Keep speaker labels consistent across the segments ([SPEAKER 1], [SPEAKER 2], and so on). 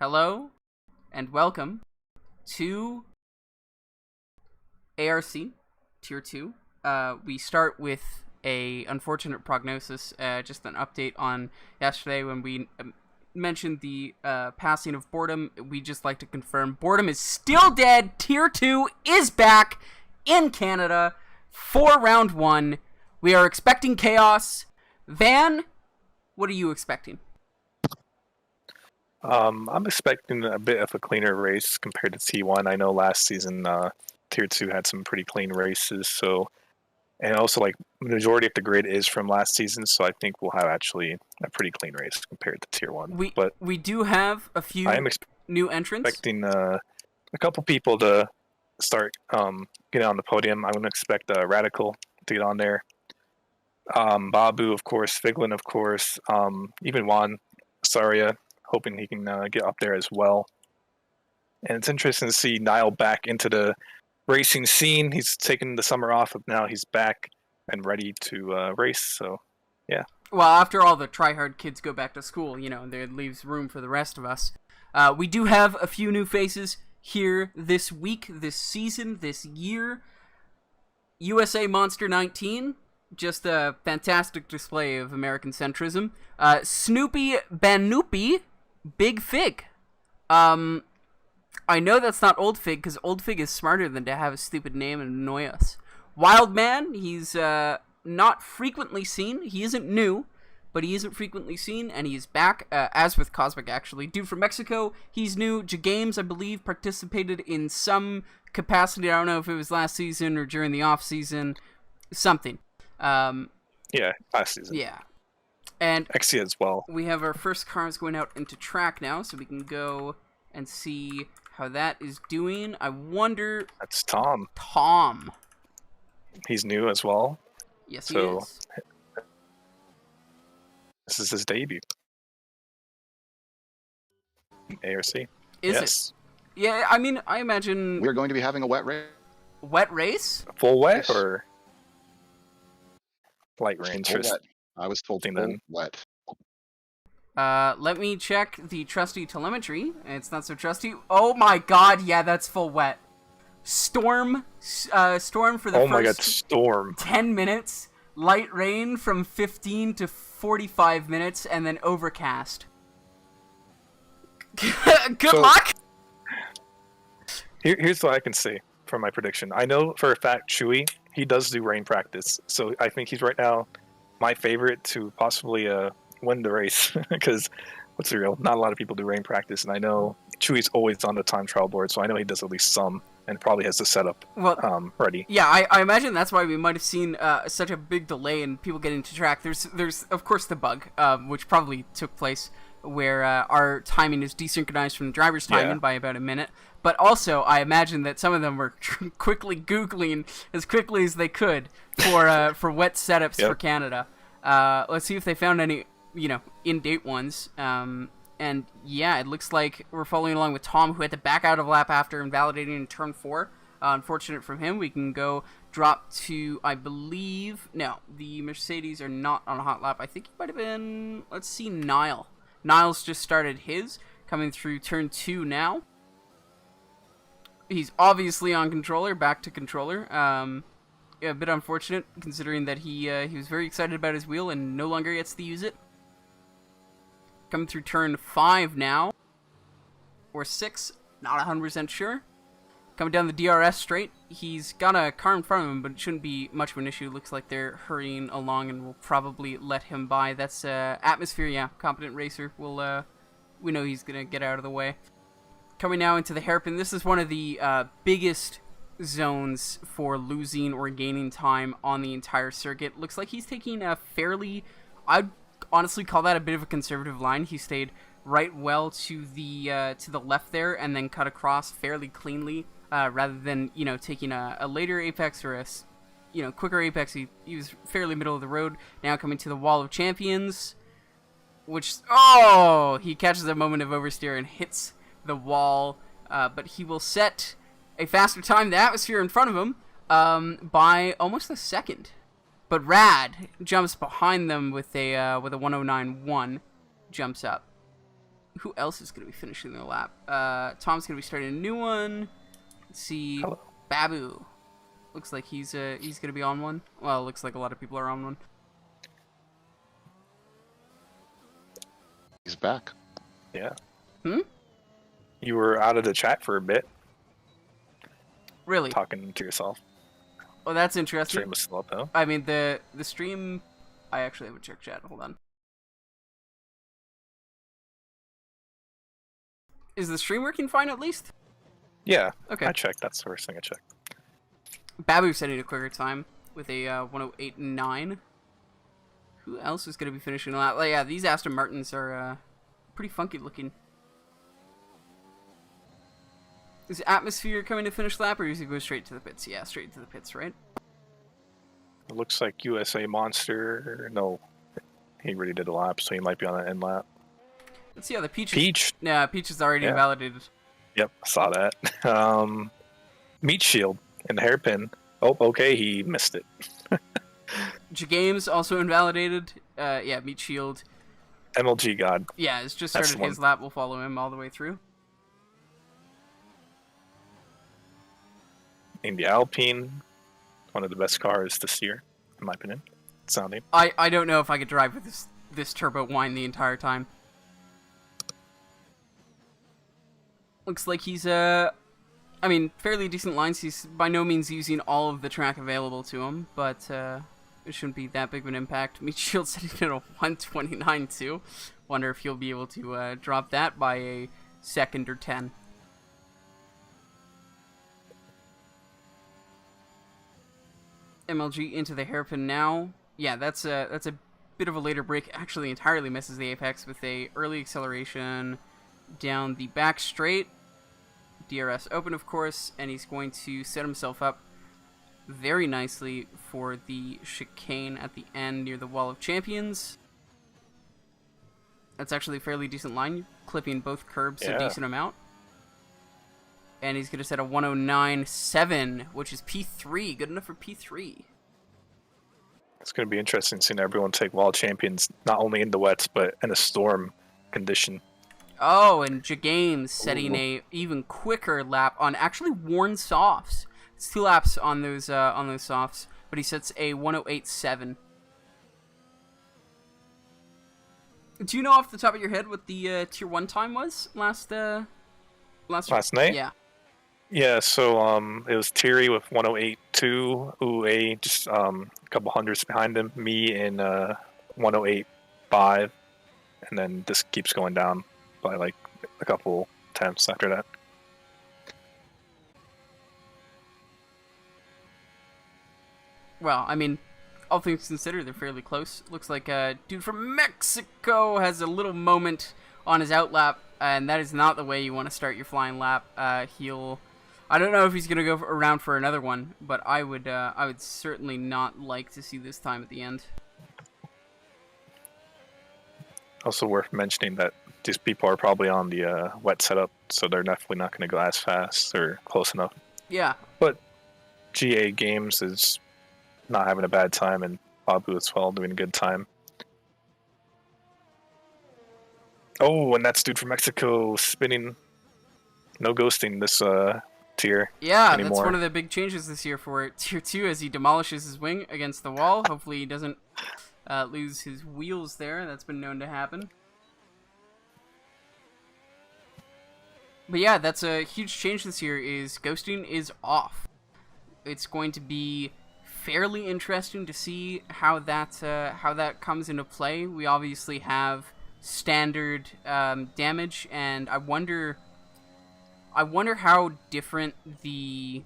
[SPEAKER 1] Hello and welcome to ARC Tier 2. We start with a unfortunate prognosis, just an update on yesterday when we mentioned the passing of Boredom. We just like to confirm Boredom is still dead. Tier 2 is back in Canada for round 1. We are expecting chaos. Van, what are you expecting?
[SPEAKER 2] I'm expecting a bit of a cleaner race compared to T1. I know last season Tier 2 had some pretty clean races, and also like the majority of the grid is from last season, so I think we'll have actually a pretty clean race compared to Tier 1. But
[SPEAKER 1] we do have a few new entrants.
[SPEAKER 2] Expecting a couple people to start getting on the podium. I'm going to expect Radical to get on there. Babu, of course, Figlin, of course, even Juan Saria, hoping he can get up there as well. And it's interesting to see Niall back into the racing scene. He's taken the summer off, but now he's back and ready to race, so yeah.
[SPEAKER 1] Well, after all the try-hard kids go back to school, there leaves room for the rest of us. We do have a few new faces here this week, this season, this year. USA Monster 19, just a fantastic display of American centrism. Snoopy Banoopy, Big Fig. I know that's not Old Fig, because Old Fig is smarter than to have a stupid name and annoy us. Wild Man, he's not frequently seen. He isn't new, but he isn't frequently seen, and he's back, as with Cosmic, actually. Dude from Mexico, he's new. J-Games, I believe, participated in some capacity. I don't know if it was last season or during the off-season. Something.
[SPEAKER 2] Yeah, last season.
[SPEAKER 1] Yeah. And
[SPEAKER 2] Exia as well.
[SPEAKER 1] We have our first cars going out into track now, so we can go and see how that is doing. I wonder...
[SPEAKER 2] That's Tom.
[SPEAKER 1] Tom.
[SPEAKER 2] He's new as well.
[SPEAKER 1] Yes, he is.
[SPEAKER 2] This is his debut. ARC.
[SPEAKER 1] Is it? Yeah, I mean, I imagine...
[SPEAKER 3] We're going to be having a wet race.
[SPEAKER 1] Wet race?
[SPEAKER 2] Full wet or light rain?
[SPEAKER 3] Full wet. I was told full wet.
[SPEAKER 1] Let me check the trusty telemetry. It's not so trusty. Oh my god, yeah, that's full wet. Storm for the first
[SPEAKER 2] storm.
[SPEAKER 1] 10 minutes. Light rain from 15 to 45 minutes, and then overcast. Good luck!
[SPEAKER 2] Here's what I can say from my prediction. I know for a fact Chewy, he does do rain practice, so I think he's right now my favorite to possibly win the race, because what's the real? Not a lot of people do rain practice, and I know Chewy's always on the time trial board, so I know he does at least some, and probably has the setup ready.
[SPEAKER 1] Yeah, I imagine that's why we might have seen such a big delay in people getting to track. There's of course the bug, which probably took place where our timing is desynchronized from the driver's timing by about a minute. But also, I imagine that some of them were quickly Googling as quickly as they could for wet setups for Canada. Let's see if they found any, in-date ones. And yeah, it looks like we're following along with Tom, who had to back out of lap after invalidating in turn 4. Unfortunate from him. We can go drop to, I believe, no, the Mercedes are not on a hot lap. I think he might have been, let's see, Niall. Niall's just started his, coming through turn 2 now. He's obviously on controller, back to controller. Yeah, a bit unfortunate, considering that he was very excited about his wheel and no longer gets to use it. Coming through turn 5 now. Or 6, not 100% sure. Coming down the DRS straight. He's got a car in front of him, but it shouldn't be much of an issue. Looks like they're hurrying along and will probably let him by. That's Atmosphere, yeah. Competent racer. We know he's going to get out of the way. Coming now into the hairpin. This is one of the biggest zones for losing or gaining time on the entire circuit. Looks like he's taking a fairly... I'd honestly call that a bit of a conservative line. He stayed right well to the left there and then cut across fairly cleanly, rather than taking a later apex or a quicker apex. He was fairly middle of the road. Now coming to the wall of champions, which he catches a moment of oversteer and hits the wall, but he will set a faster time. The Atmosphere in front of him by almost a second. But Rad jumps behind them with a 109.1, jumps up. who else is going to be finishing their lap? Tom's going to be starting a new one. Let's see.
[SPEAKER 2] Hello.
[SPEAKER 1] Babu. Looks like he's going to be on one. Well, it looks like a lot of people are on one.
[SPEAKER 3] He's back.
[SPEAKER 2] Yeah.
[SPEAKER 1] Hmm?
[SPEAKER 2] You were out of the chat for a bit,
[SPEAKER 1] Really?
[SPEAKER 2] talking to yourself.
[SPEAKER 1] Oh, that's interesting.
[SPEAKER 2] Stream was still up though.
[SPEAKER 1] I mean, the stream... I actually haven't checked chat. Hold on. Is the stream working fine at least?
[SPEAKER 2] Yeah.
[SPEAKER 1] Okay.
[SPEAKER 2] I checked. That's the first thing I checked.
[SPEAKER 1] Babu setting a quicker time with a 1:08.9. Who else is going to be finishing a lap? Well, yeah, these Aston Martins are pretty funky looking. Is Atmosphere coming to finish lap, or is he go straight to the pits? Yeah, straight to the pits, right?
[SPEAKER 2] It looks like USA Monster. No, he already did a lap, so he might be on an end lap.
[SPEAKER 1] Let's see how the Peach.
[SPEAKER 2] Peach.
[SPEAKER 1] Nah, Peach is already
[SPEAKER 2] Yeah.
[SPEAKER 1] invalidated.
[SPEAKER 2] Yep, saw that. Meat Shield and the hairpin. Oh, okay, he missed it.
[SPEAKER 1] Games also invalidated. Yeah, Meat Shield.
[SPEAKER 2] MLG God.
[SPEAKER 1] Yeah, it's just
[SPEAKER 2] That's
[SPEAKER 1] started
[SPEAKER 2] the
[SPEAKER 1] his lap. We'll follow him all the way through.
[SPEAKER 2] In the Alpine, one of the best cars this year, in my opinion. Sounding.
[SPEAKER 1] I don't know if I could drive with this turbo whine the entire time. Looks like he's I mean, fairly decent lines. He's by no means using all of the track available to him, but it shouldn't be that big of an impact. Meat Shield setting at a 1:29.2. Wonder if he'll be able to drop that by a second or 10. MLG into the hairpin now. Yeah, that's a bit of a later break. Actually, entirely misses the apex with a early acceleration down the back straight. DRS open, of course, and he's going to set himself up very nicely for the chicane at the end near the Wall of Champions. That's actually a fairly decent line, clipping both curbs a decent amount. And he's going to set a 109.7, which is P3. Good enough for P3.
[SPEAKER 2] It's going to be interesting seeing everyone take Wall Champions, not only in the wets, but in a storm condition.
[SPEAKER 1] Oh, and Jagames setting a even quicker lap on actually worn softs. It's 2 laps on those softs, but he sets a 108.7. Do you know off the top of your head what the tier 1 time was last
[SPEAKER 2] night?
[SPEAKER 1] Yeah.
[SPEAKER 2] Yeah, so it was Thierry with 108.2, Uwe just a couple hundreds behind him, me in 108.5, and then this keeps going down by like a couple attempts after that.
[SPEAKER 1] Well, I mean, all things considered, they're fairly close. Looks like a dude from Mexico has a little moment on his outlap, and that is not the way you want to start your flying lap. I don't know if he's gonna go around for another one, but I would certainly not like to see this time at the end.
[SPEAKER 2] Also worth mentioning that these people are probably on the wet setup, so they're definitely not going to go as fast or close enough.
[SPEAKER 1] Yeah.
[SPEAKER 2] But GA Games is not having a bad time, and Babu as well doing a good time. Oh, and that's dude from Mexico spinning. No ghosting this tier
[SPEAKER 1] Yeah,
[SPEAKER 2] anymore.
[SPEAKER 1] That's one of the big changes this year for tier 2 as he demolishes his wing against the wall. Hopefully he doesn't lose his wheels there. That's been known to happen. But yeah, that's a huge change this year. Is ghosting is off. It's going to be fairly interesting to see how that comes into play. We obviously have standard damage, and I wonder how different the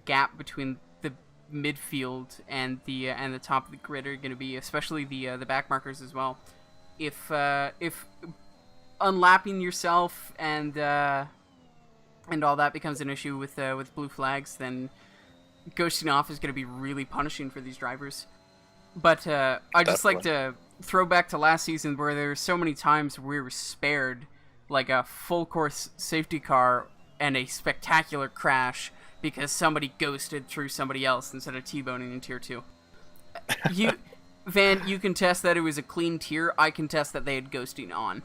[SPEAKER 1] gap between the midfield and the top of the grid are going to be, especially the back markers as well. If unlapping yourself and all that becomes an issue with blue flags, then ghosting off is going to be really punishing for these drivers. But I just like to throw back to last season where there were so many times where we were spared like a full course safety car and a spectacular crash because somebody ghosted through somebody else instead of T-boning in tier 2. Van, you can test that it was a clean tier. I can test that they had ghosting on.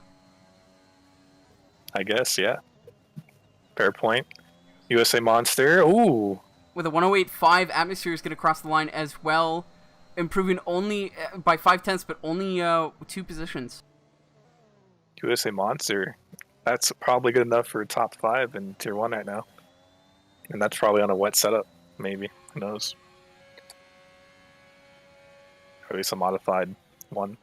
[SPEAKER 2] I guess, yeah. Fair point. USA Monster. Ooh.
[SPEAKER 1] With a 108.5, Atmosphere is going to cross the line as well, improving only by 0.5, but only 2 positions.
[SPEAKER 2] USA Monster. That's probably good enough for top 5 in Tier 1 right now. And that's probably on a wet setup, maybe. Who knows? Or at least a modified one.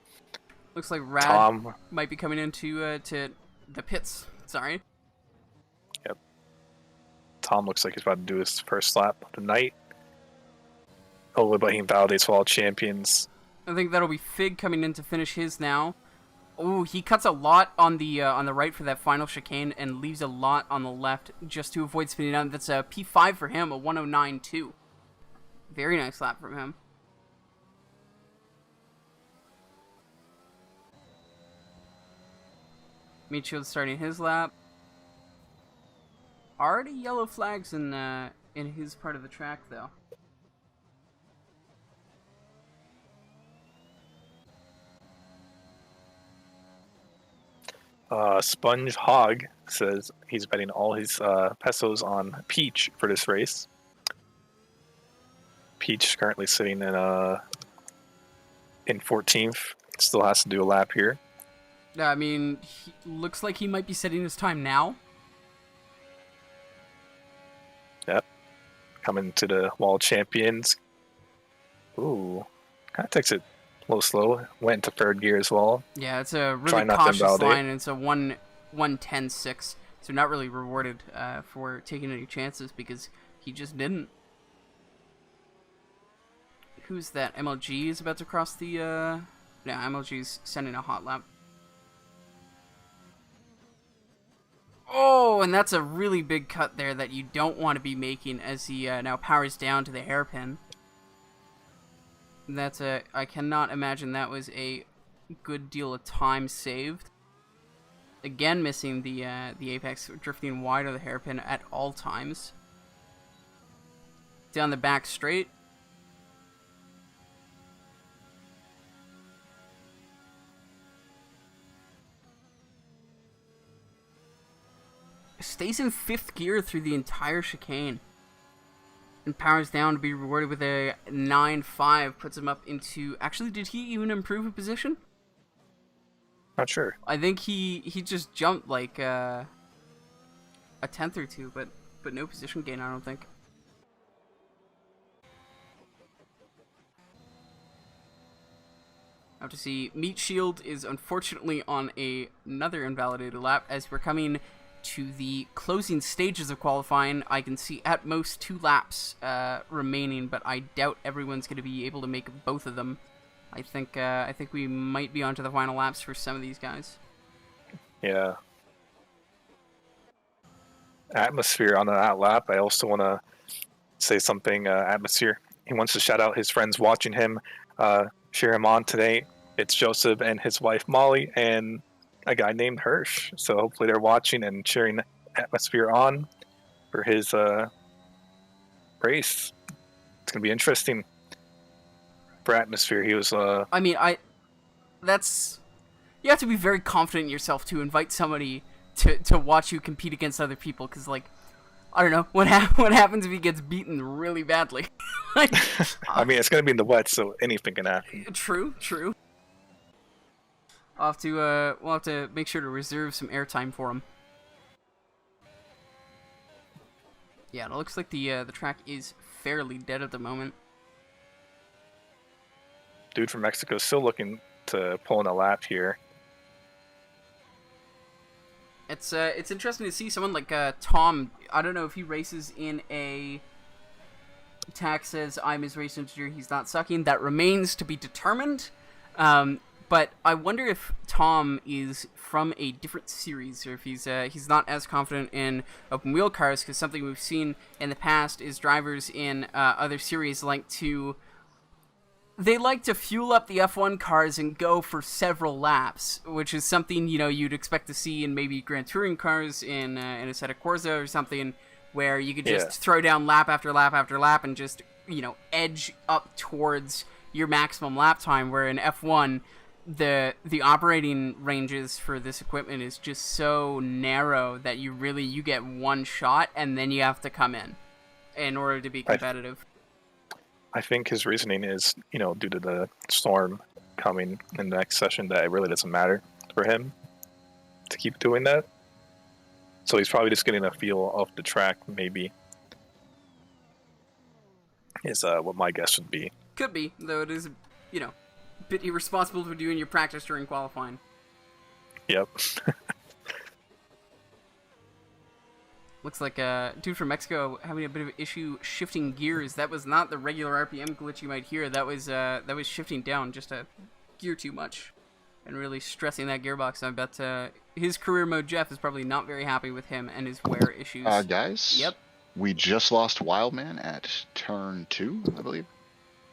[SPEAKER 1] Looks like Rad
[SPEAKER 2] Tom
[SPEAKER 1] might be coming into to the pits. Sorry.
[SPEAKER 2] Yep. Tom looks like he's about to do his first lap of the night. Hopefully, but he validates for all champions.
[SPEAKER 1] I think that'll be Fig coming in to finish his now. Oh, he cuts a lot on the right for that final chicane and leaves a lot on the left just to avoid spinning out. That's a P5 for him, a 109.2. Very nice lap from him. Michio starting his lap. Already yellow flags in his part of the track though.
[SPEAKER 2] Sponge Hog says he's betting all his pesos on Peach for this race. Peach currently sitting in 14th. Still has to do a lap here.
[SPEAKER 1] I mean, looks like he might be setting his time now.
[SPEAKER 2] Yep. Coming to the Wall Champions. Ooh. Kind of takes it a little slow. Went into third gear as well.
[SPEAKER 1] Yeah, it's a
[SPEAKER 2] Try
[SPEAKER 1] really
[SPEAKER 2] not to
[SPEAKER 1] cautious
[SPEAKER 2] invalidate.
[SPEAKER 1] line, and it's a 1:10.6. So not really rewarded for taking any chances because he just didn't. Who's that? MLG is about to cross the... Yeah, MLG's sending a hot lap. Oh, and that's a really big cut there that you don't want to be making as he now powers down to the hairpin. That's a... I cannot imagine that was a good deal of time saved. Again, missing the apex, drifting wide of the hairpin at all times. Down the back straight. Stays in 5th gear through the entire chicane. And powers down to be rewarded with a 9.5. Puts him up into... Actually, did he even improve a position?
[SPEAKER 2] Not sure.
[SPEAKER 1] I think he just jumped like a 10th or 2, but no position gain, I don't think. Now to see, Meat Shield is unfortunately on another invalidated lap as we're coming to the closing stages of qualifying. I can see at most 2 laps remaining, but I doubt everyone's going to be able to make both of them. I think we might be onto the final laps for some of these guys.
[SPEAKER 2] Yeah. Atmosphere on that lap. I also want to say something. Atmosphere. He wants to shout out his friends watching him, cheer him on today. It's Joseph and his wife Molly and a guy named Hirsch. So hopefully they're watching and cheering Atmosphere on for his race. It's gonna be interesting for Atmosphere. He was.
[SPEAKER 1] I mean, that's... You have to be very confident in yourself to invite somebody to watch you compete against other people, because, like, I don't know, what happens if he gets beaten really badly? Like,
[SPEAKER 2] I mean, it's gonna be in the wet, so anything can happen.
[SPEAKER 1] True. We'll have to make sure to reserve some airtime for him. Yeah, it looks like the track is fairly dead at the moment.
[SPEAKER 2] Dude from Mexico still looking to pull in a lap here.
[SPEAKER 1] It's interesting to see someone like Tom. I don't know if he races in a tag says I'm his race engineer. He's not sucking. That remains to be determined. But I wonder if Tom is from a different series, or if he's not as confident in open wheel cars, because something we've seen in the past is drivers in other series like to fuel up the F1 cars and go for several laps, which is something you'd expect to see in maybe Grand Touring cars in Assetto Corsa or something, where you could just throw down lap after lap after lap and just edge up towards your maximum lap time. Where in F1, the operating ranges for this equipment is just so narrow that you get one shot and then you have to come in order to be competitive.
[SPEAKER 2] I think his reasoning is, due to the storm coming in the next session, that it really doesn't matter for him to keep doing that. So he's probably just getting a feel of the track, maybe, is what my guess would be.
[SPEAKER 1] Could be, though it is, a bit irresponsible for doing your practice during qualifying.
[SPEAKER 2] Yep.
[SPEAKER 1] Looks like a dude from Mexico having a bit of an issue shifting gears. That was not the regular RPM glitch you might hear. That was shifting down just a gear too much and really stressing that gearbox. I bet his career mode Jeff is probably not very happy with him and his wear issues.
[SPEAKER 3] Guys.
[SPEAKER 1] Yep.
[SPEAKER 3] We just lost Wildman at turn 2, I believe.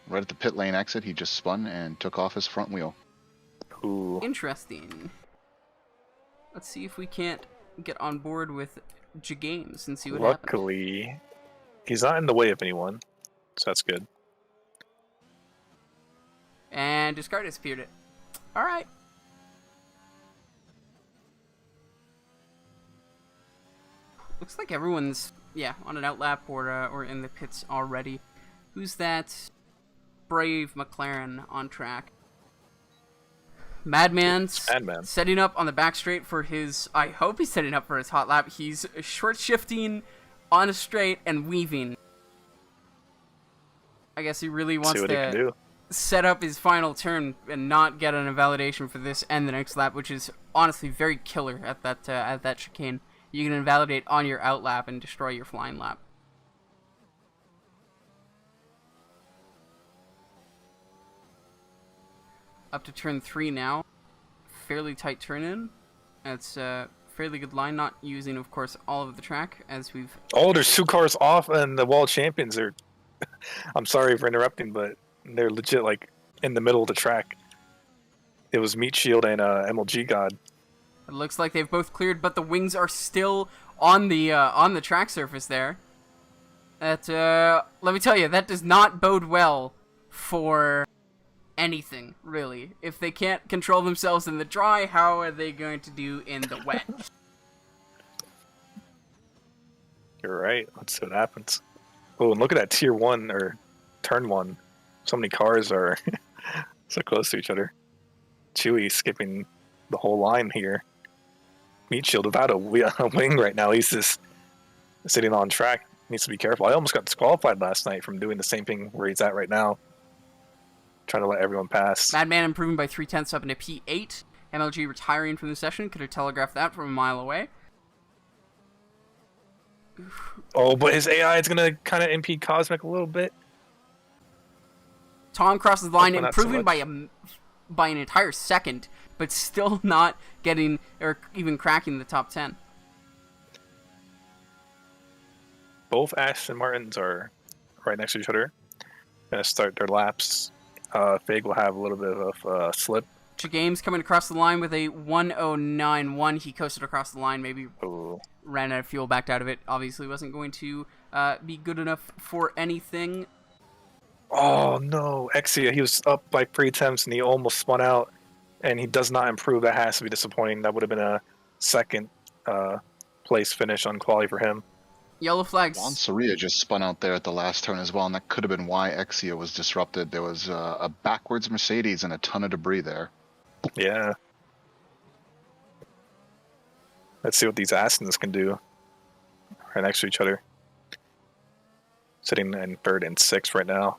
[SPEAKER 3] Right at the pit lane exit, he just spun and took off his front wheel.
[SPEAKER 2] Ooh.
[SPEAKER 1] Interesting. Let's see if we can't get on board with Games and see what happens.
[SPEAKER 2] Luckily, he's not in the way of anyone, so that's good.
[SPEAKER 1] And discard disappeared it. Alright. Looks like everyone's, on an outlap or in the pits already. Who's that brave McLaren on track? Madman's setting up on the back straight for his... I hope he's setting up for his hot lap. He's short shifting on a straight and weaving. I guess he really wants to set up his final turn and not get an invalidation for this and the next lap, which is honestly very killer at that chicane. You can invalidate on your out lap and destroy your flying lap. Up to turn 3 now. Fairly tight turn in. That's a fairly good line, not using, of course, all of the track, as we've...
[SPEAKER 2] Oh, there's 2 cars off, and the world champions are... I'm sorry for interrupting, but they're legit, in the middle of the track. It was Meat Shield and MLG God.
[SPEAKER 1] It looks like they've both cleared, but the wings are still on the track surface there. That, let me tell you, that does not bode well for... anything, really. If they can't control themselves in the dry, how are they going to do in the wet?
[SPEAKER 2] You're right. Let's see what happens. Oh, and look at that tier 1, or turn 1. So many cars are so close to each other. Chewy skipping the whole line here. Meat Shield without a wing right now. He's just sitting on track. Needs to be careful. I almost got disqualified last night from doing the same thing where he's at right now. Trying to let everyone pass.
[SPEAKER 1] Madman improving by 0.3 up into P8. MLG retiring from the session. Could have telegraphed that from a mile away.
[SPEAKER 2] Oh, but his AI is going to kind of impede Cosmic a little bit.
[SPEAKER 1] Tom crosses the line, improving by an entire second, but still not getting or even cracking the top 10.
[SPEAKER 2] Both Aston Martins are right next to each other. Going to start their laps. Fig will have a little bit of a slip.
[SPEAKER 1] Games coming across the line with a 1:09.1. He coasted across the line, maybe ran out of fuel, backed out of it. Obviously wasn't going to be good enough for anything.
[SPEAKER 2] Oh no, Exia, he was up by 3 attempts and he almost spun out, and he does not improve. That has to be disappointing. That would have been a second place finish on quali for him.
[SPEAKER 1] Yellow flags.
[SPEAKER 3] Juan Soria just spun out there at the last turn as well, and that could have been why Exia was disrupted. There was a backwards Mercedes and a ton of debris there.
[SPEAKER 2] Yeah. Let's see what these Astons can do. Right next to each other. Sitting in 3rd and 6th right now.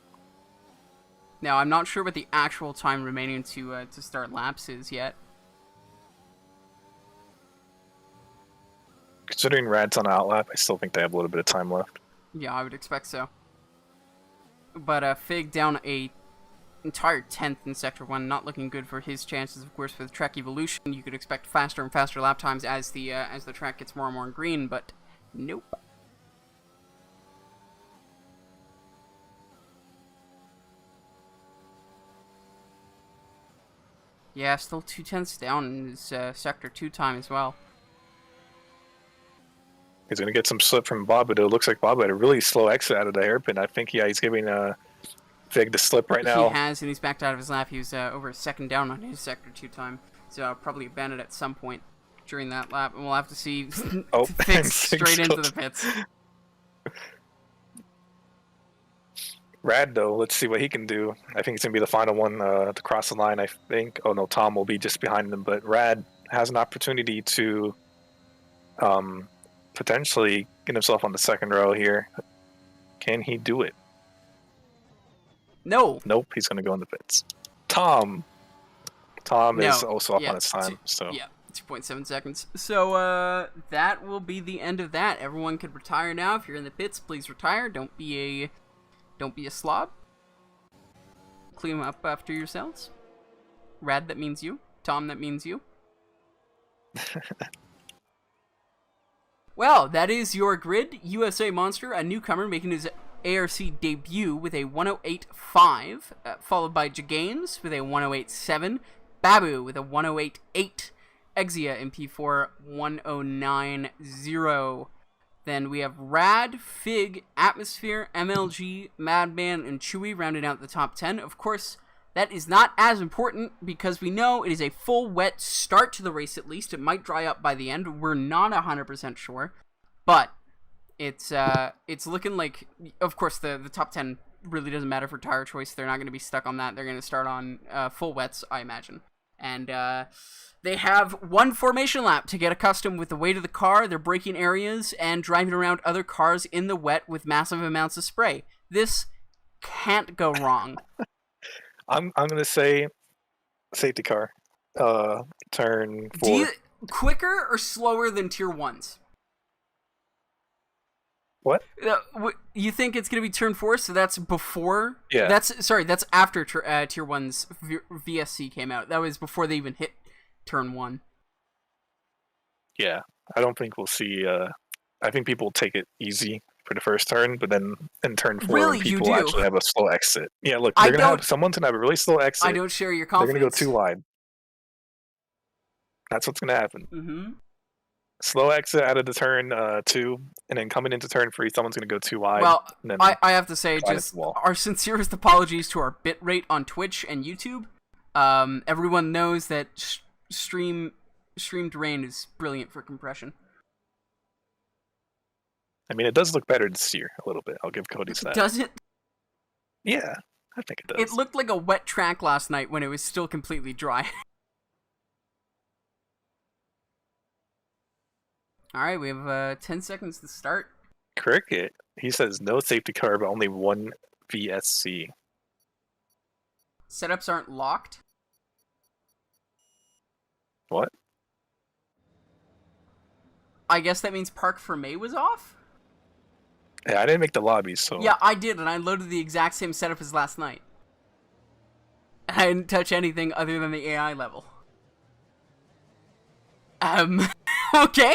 [SPEAKER 1] Now, I'm not sure what the actual time remaining to start laps is yet.
[SPEAKER 2] Considering Rad's on outlap, I still think they have a little bit of time left.
[SPEAKER 1] Yeah, I would expect so. But Fig down a entire 10th in Sector 1, not looking good for his chances, of course, for the track evolution. You could expect faster and faster lap times as the track gets more and more green, but nope. Yeah, still 2/10 down in his Sector 2 time as well.
[SPEAKER 2] He's going to get some slip from Bob, but it looks like Bob had a really slow exit out of the hairpin. I think, he's giving Fig to slip right
[SPEAKER 1] He
[SPEAKER 2] now.
[SPEAKER 1] has, and he's backed out of his lap. He was over a second down on his sector 2 time, so probably abandoned at some point during that lap, and we'll have to see
[SPEAKER 2] Oh,
[SPEAKER 1] Fig straight into the pits.
[SPEAKER 2] Rad, though, let's see what he can do. I think it's going to be the final one to cross the line, I think. Oh, no, Tom will be just behind him. But Rad has an opportunity to potentially get himself on the second row here. Can he do it?
[SPEAKER 1] No.
[SPEAKER 2] Nope, he's going to go in the pits. Tom is also up on his time.
[SPEAKER 1] Yeah, 2.7 seconds. So that will be the end of that. Everyone could retire now. If you're in the pits, please retire. Don't be a slob. Clean up after yourselves. Rad, that means you. Tom, that means you. Well, that is your grid. USA Monster, a newcomer making his ARC debut with a 108.5, followed by Jagames with a 108.7, Babu with a 108.8, Exia in P4 109.0. Then we have Rad, Fig, Atmosphere, MLG, Madman, and Chewy rounding out the top 10. Of course, that is not as important because we know it is a full wet start to the race at least. It might dry up by the end. We're not 100% sure. But it's looking like, of course, the top 10 really doesn't matter for tire choice. They're not going to be stuck on that. They're going to start on full wets, I imagine. And they have one formation lap to get accustomed with the weight of the car, their braking areas, and driving around other cars in the wet with massive amounts of spray. This can't go wrong.
[SPEAKER 2] I'm gonna say safety car. Turn 4.
[SPEAKER 1] Quicker or slower than tier 1s?
[SPEAKER 2] What?
[SPEAKER 1] You think it's gonna be turn 4? So that's before.
[SPEAKER 2] Yeah.
[SPEAKER 1] That's after tier 1's VSC came out. That was before they even hit turn 1.
[SPEAKER 2] Yeah, I don't think we'll see. I think people will take it easy for the first turn, but then in turn 4,
[SPEAKER 1] really,
[SPEAKER 2] people actually have a slow exit. Yeah, look, someone's gonna have a really slow exit.
[SPEAKER 1] I don't share your confidence.
[SPEAKER 2] They're gonna go too wide. That's what's gonna happen.
[SPEAKER 1] Mm-hmm.
[SPEAKER 2] Slow exit out of the turn 2, and then coming into turn 3, someone's gonna go too wide.
[SPEAKER 1] Well, I have to say, just
[SPEAKER 2] our
[SPEAKER 1] sincerest apologies to our bitrate on Twitch and YouTube. Everyone knows that streamed rain is brilliant for compression.
[SPEAKER 2] I mean, it does look better this year a little bit. I'll give Cody that.
[SPEAKER 1] Does it?
[SPEAKER 2] Yeah, I think it does.
[SPEAKER 1] It looked like a wet track last night when it was still completely dry. Alright, we have 10 seconds to start.
[SPEAKER 2] Cricket, he says no safety car, but only one VSC.
[SPEAKER 1] Setups aren't locked.
[SPEAKER 2] What?
[SPEAKER 1] I guess that means Park for May was off?
[SPEAKER 2] Yeah, I didn't make the lobbies, so...
[SPEAKER 1] Yeah, I did, and I loaded the exact same setup as last night. I didn't touch anything other than the AI level. Okay.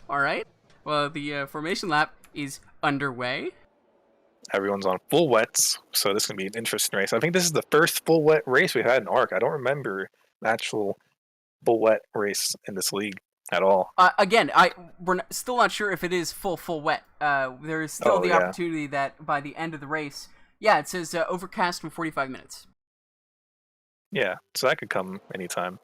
[SPEAKER 1] Alright. Well, the formation lap is underway.
[SPEAKER 2] Everyone's on full wets, so this is going to be an interesting race. I think this is the first full wet race we've had in ARC. I don't remember an actual full wet race in this league at all.
[SPEAKER 1] Again, we're still not sure if it is full wet. There is still the opportunity that by the end of the race, it says overcast for 45 minutes.
[SPEAKER 2] Yeah, so that could come anytime.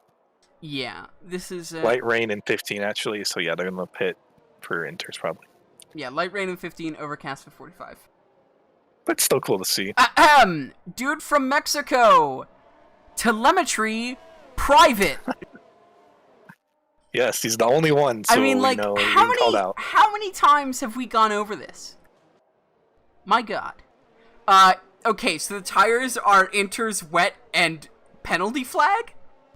[SPEAKER 1] Yeah, this is...
[SPEAKER 2] light rain in 15, actually, so yeah, they're in the pit for inters, probably.
[SPEAKER 1] Yeah, light rain in 15, overcast for 45.
[SPEAKER 2] But still cool to see.
[SPEAKER 1] Dude from Mexico! Telemetry private!
[SPEAKER 2] Yes, he's the only one, so,
[SPEAKER 1] I mean, like, how many times have we gone over this? My god. Okay, so the tires are inters, wet, and penalty flag?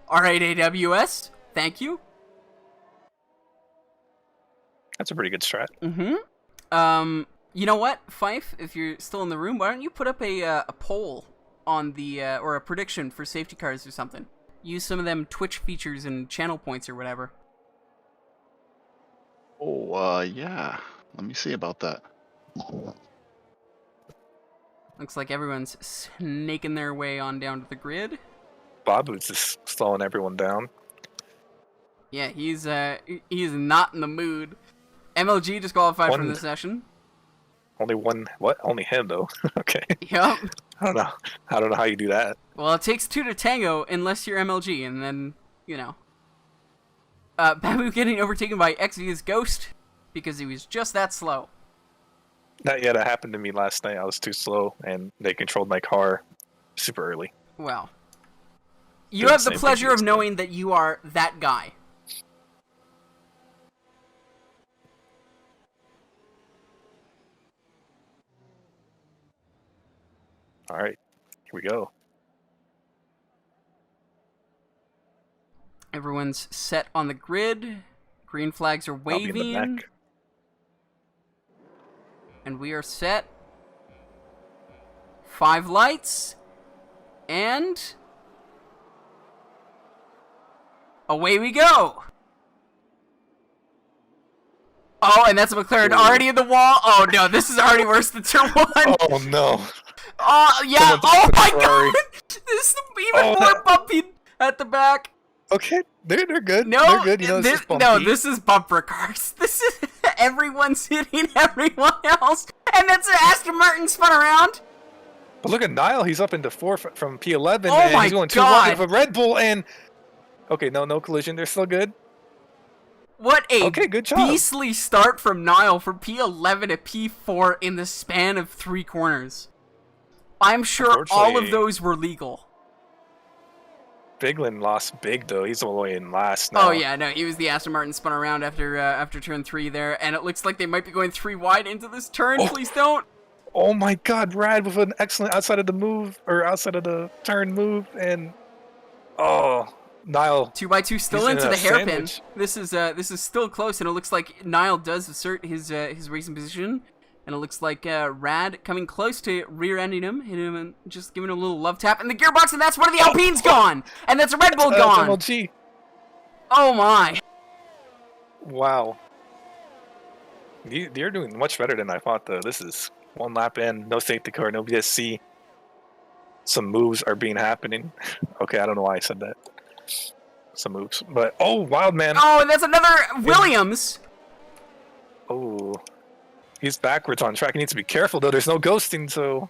[SPEAKER 1] Alright, AWS, thank you.
[SPEAKER 2] That's a pretty good strat.
[SPEAKER 1] Mm-hmm. You know what, Fife, if you're still in the room, why don't you put up a poll on the, or a prediction for safety cars or something? Use some of them Twitch features and channel points or whatever.
[SPEAKER 3] Oh, yeah. Let me see about that.
[SPEAKER 1] Looks like everyone's snaking their way on down to the grid.
[SPEAKER 2] Babu's just slowing everyone down.
[SPEAKER 1] Yeah, he's not in the mood. MLG disqualified from the session.
[SPEAKER 2] Only one. What? Only him though. Okay.
[SPEAKER 1] Yep.
[SPEAKER 2] I don't know. I don't know how you do that.
[SPEAKER 1] Well, it takes 2 to tango unless you're MLG, and then, you know. Babu getting overtaken by Xvia's Ghost because he was just that slow.
[SPEAKER 2] That happened to me last night. I was too slow, and they controlled my car super early.
[SPEAKER 1] Well, you
[SPEAKER 2] Doing
[SPEAKER 1] have
[SPEAKER 2] the
[SPEAKER 1] the
[SPEAKER 2] same
[SPEAKER 1] pleasure
[SPEAKER 2] thing
[SPEAKER 1] of knowing that you are that guy.
[SPEAKER 2] All right, here we go.
[SPEAKER 1] Everyone's set on the grid. Green flags are
[SPEAKER 2] I'll be in the
[SPEAKER 1] waving.
[SPEAKER 2] back.
[SPEAKER 1] And we are set. 5 lights. And away we go. Oh, and that's a McLaren already in the wall. Oh no, this is already worse than turn 1.
[SPEAKER 2] Oh no.
[SPEAKER 1] Oh yeah.
[SPEAKER 2] Someone
[SPEAKER 1] Oh my
[SPEAKER 2] Ferrari.
[SPEAKER 1] god. This is even more bumpy at the back.
[SPEAKER 2] Okay, they're good.
[SPEAKER 1] No,
[SPEAKER 2] they're good. You know, it's just bumpy.
[SPEAKER 1] this is bumper cars. This is everyone's hitting everyone else, and that's Aston Martin spun around.
[SPEAKER 2] But look at Niall. He's up into 4 from P11,
[SPEAKER 1] Oh
[SPEAKER 2] and
[SPEAKER 1] my
[SPEAKER 2] he's going too
[SPEAKER 1] God.
[SPEAKER 2] wide of a Red Bull. And okay, no collision. They're still good.
[SPEAKER 1] What a
[SPEAKER 2] good job.
[SPEAKER 1] beastly start from Niall from P11 to P4 in the span of 3 corners. I'm sure all of
[SPEAKER 2] Unfortunately-
[SPEAKER 1] those were legal.
[SPEAKER 2] Biglin lost big though. He's all the way in last now.
[SPEAKER 1] Oh yeah, no, he was the Aston Martin spun around after turn 3 there, and it looks like they might be going 3 wide into this turn.
[SPEAKER 2] Oh.
[SPEAKER 1] Please don't.
[SPEAKER 2] Oh my God, Brad with an excellent outside of the move or outside of the turn move, and Niall.
[SPEAKER 1] 2x2 still
[SPEAKER 2] He's in
[SPEAKER 1] into
[SPEAKER 2] a
[SPEAKER 1] the hairpin.
[SPEAKER 2] sandwich.
[SPEAKER 1] This is still close, and it looks like Niall does assert his racing position, and it looks like Rad coming close to rear-ending him, hitting him and just giving him a little love tap in the gearbox, and that's one of the Alpines gone, and that's a Red Bull gone.
[SPEAKER 2] MLG.
[SPEAKER 1] Oh my!
[SPEAKER 2] Wow. You're doing much better than I thought though. This is 1 lap in, no safety car, no BSC. Some moves are being happening. Okay, I don't know why I said that. Some moves, but Wild Man.
[SPEAKER 1] Oh, and that's another Williams.
[SPEAKER 2] Oh, he's backwards on track. He needs to be careful though. There's no ghosting, so